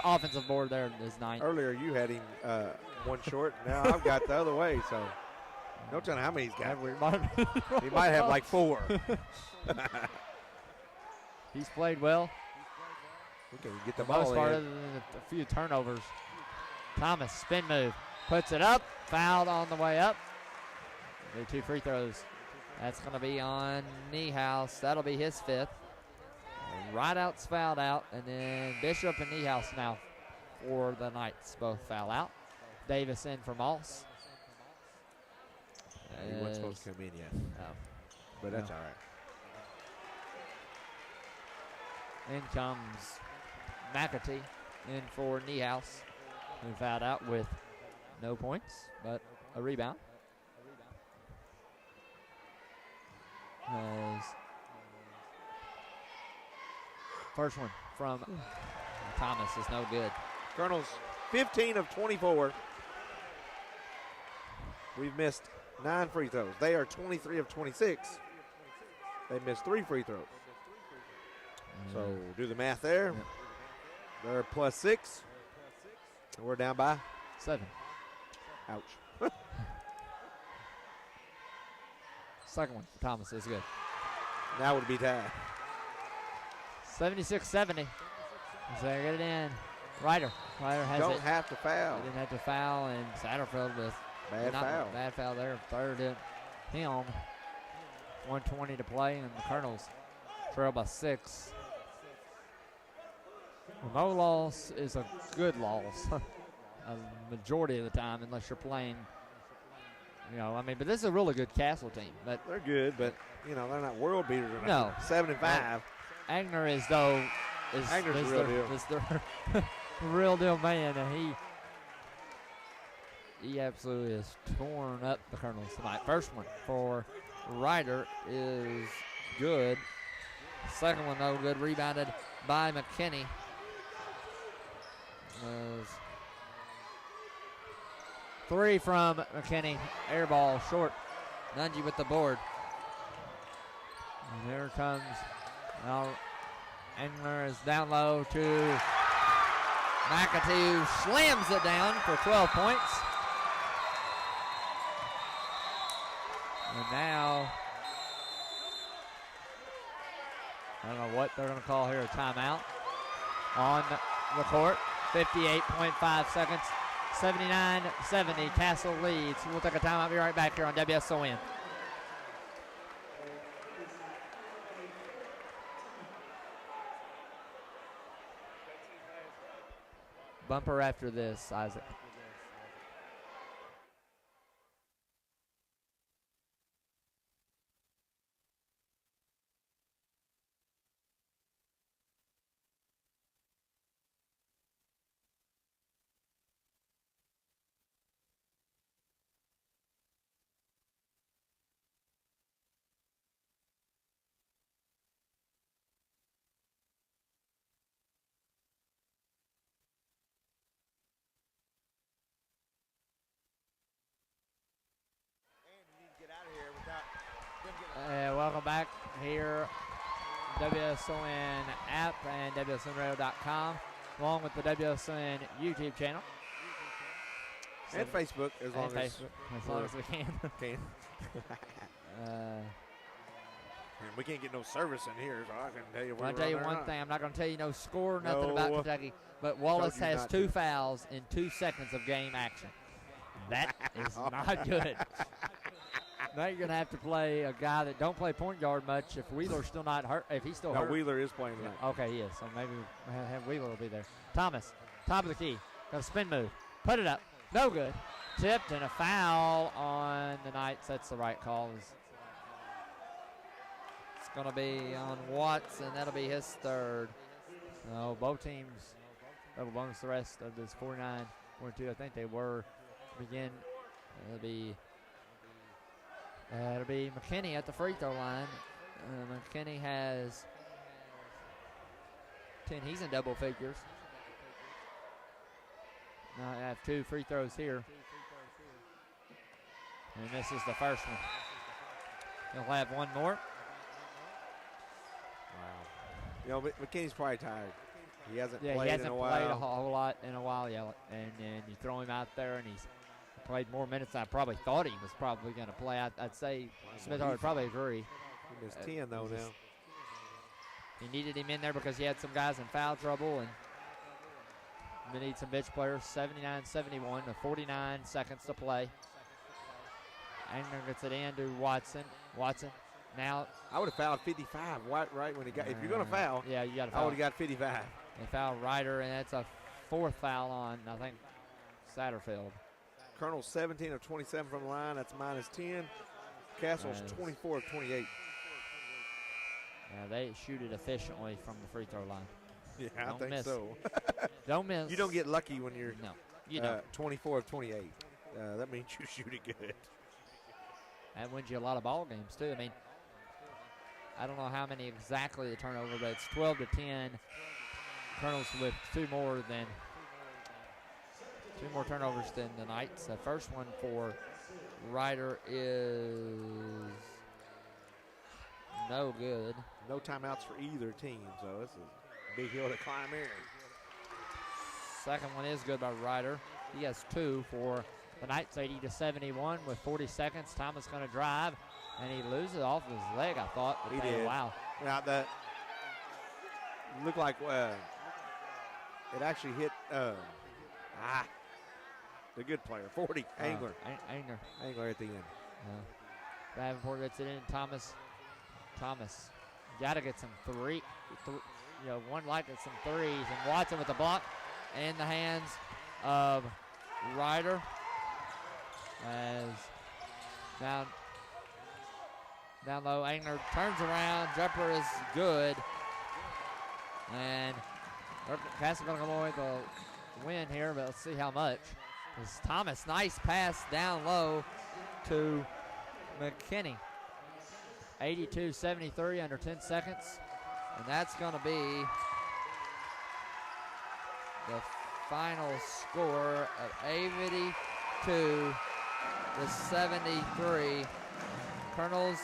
offensive board there is 9. Earlier you had him one short. Now I've got the other way, so no telling how many he's got. He might have like 4. He's played well. We can get the For the most ball part, in. other than a few turnovers. Thomas, spin move, puts it up, fouled on the way up. 2 free throws. That's going to be on Niehaus. That'll be his 5th. Rideout's fouled out, and then Bishop and Niehaus now for the Knights both foul out. Davis in for Moss. He wasn't supposed to come in yet. No. But that's all right. In comes McAtee in for Niehaus, who fouled out with no points, but a rebound. As first one from Thomas is no good. Colonels 15 of 24. We've missed 9 free throws. They are 23 of 26. They missed 3 free throws. So do the math there. Yep. They're plus 6. And we're down by 7. Ouch. Second one for Thomas is good. Now would be tied. 76-70. So they get it in. Ryder has Don't it. have to foul. He didn't have to foul, and Satterfield with Bad foul. Bad foul there. Third him. 1:20 to play, and the Colonels trail by 6. No loss is a good loss. A majority of the time, unless you're playing. But this is a really good Castle team. But They're good, but they're not world beaters. Or No. nothing. 7 and 5. Agner is Agner's the real deal. their real deal man, and he absolutely has torn up the Colonels tonight. First one for Ryder is good. Second one, no good. Rebounded by McKinney. Three from McKinney. Air ball short. Nungy with the board. And here comes Engler is down low to McAtee, slams it down for 12 points. And now, I don't know what they're going to call here, a timeout on the court. 58.5 seconds, 79-70, Castle leads. We'll take a timeout, be right back here on WSON. Bumper after this, Isaac. Welcome back here, WSON app and WSONradio.com, along with the WSON YouTube channel. And Facebook, as long as we can. And we can't get no service in here, so I can tell you. I'll tell you one thing. I'm not going to tell you no score, nothing about Kentucky, but Wallace has 2 fouls in 2 seconds of game action. That is not good. Now you're going to have to play a guy that don't play point guard much if Wheeler's still not hurt. If he's still hurt. Wheeler is playing tonight. Okay, he is. So maybe have Wheeler will be there. Thomas, top of the key. Got a spin move. Put it up. No good. Tipped and a foul on the Knights. That's the right call. It's going to be on Watson. That'll be his third. So both teams double bonus the rest of this 49-42. I think they were to begin. It'll be McKinney at the free throw line. McKinney has 10. He's in double figures. Now I have 2 free throws here. And this is the first one. He'll have one more. Wow. McKinney's probably tired. He hasn't played he hasn't in a while. played a whole lot in a while, and you throw him out there, and he's played more minutes than I probably thought he was probably going to play. I'd say Smith would probably agree. He missed 10, though, now. He needed him in there because he had some guys in foul trouble, and they need some bench players. 79-71, 49 seconds to play. Angner gets it in to Watson. Watson now. I would have fouled 55 right when he got. If you're going to foul, yeah, you got to foul. I would have got 55. They foul Ryder, and that's a 4th foul on, I think, Satterfield. Colonel 17 of 27 from the line. That's minus 10. Castle's 24 of 28. Yeah, they shoot it efficiently from the free throw line. Yeah, Don't I think miss. so. Don't miss. You don't get lucky when you're 24 of 28. That means you shoot it good. That wins you a lot of ball games, too. I mean, I don't know how many exactly the turnover, but it's 12 to 10. Colonels with 2 more turnovers than the Knights. The first one for Ryder is no good. No timeouts for either team, so this is a big hill to climb here. Second one is good by Ryder. He has 2 for the Knights, 80-71 with 40 seconds. Thomas going to drive, and he loses it off his leg, I thought. He did. Wow. Now, that looked like it actually hit the good player, 40, Angler. Angler at the end. Davenport gets it in. Thomas, got to get some one like it, some threes. And Watson with the block in the hands of Ryder. As down low, Angler turns around. Jumper is good. And Castle going to come away with the win here, but let's see how much. This is Thomas, nice pass down low to McKinney. 82-73 under 10 seconds. And that's going to be the final score of 82 to 73. Colonels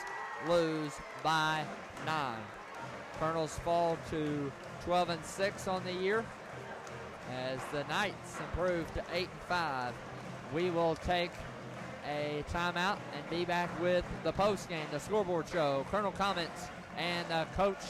lose by 9. Colonels fall to 12-6 on the year as the Knights improve to 8-5. We will take a timeout and be back with the post game, the scoreboard show, Colonel comments, and Coach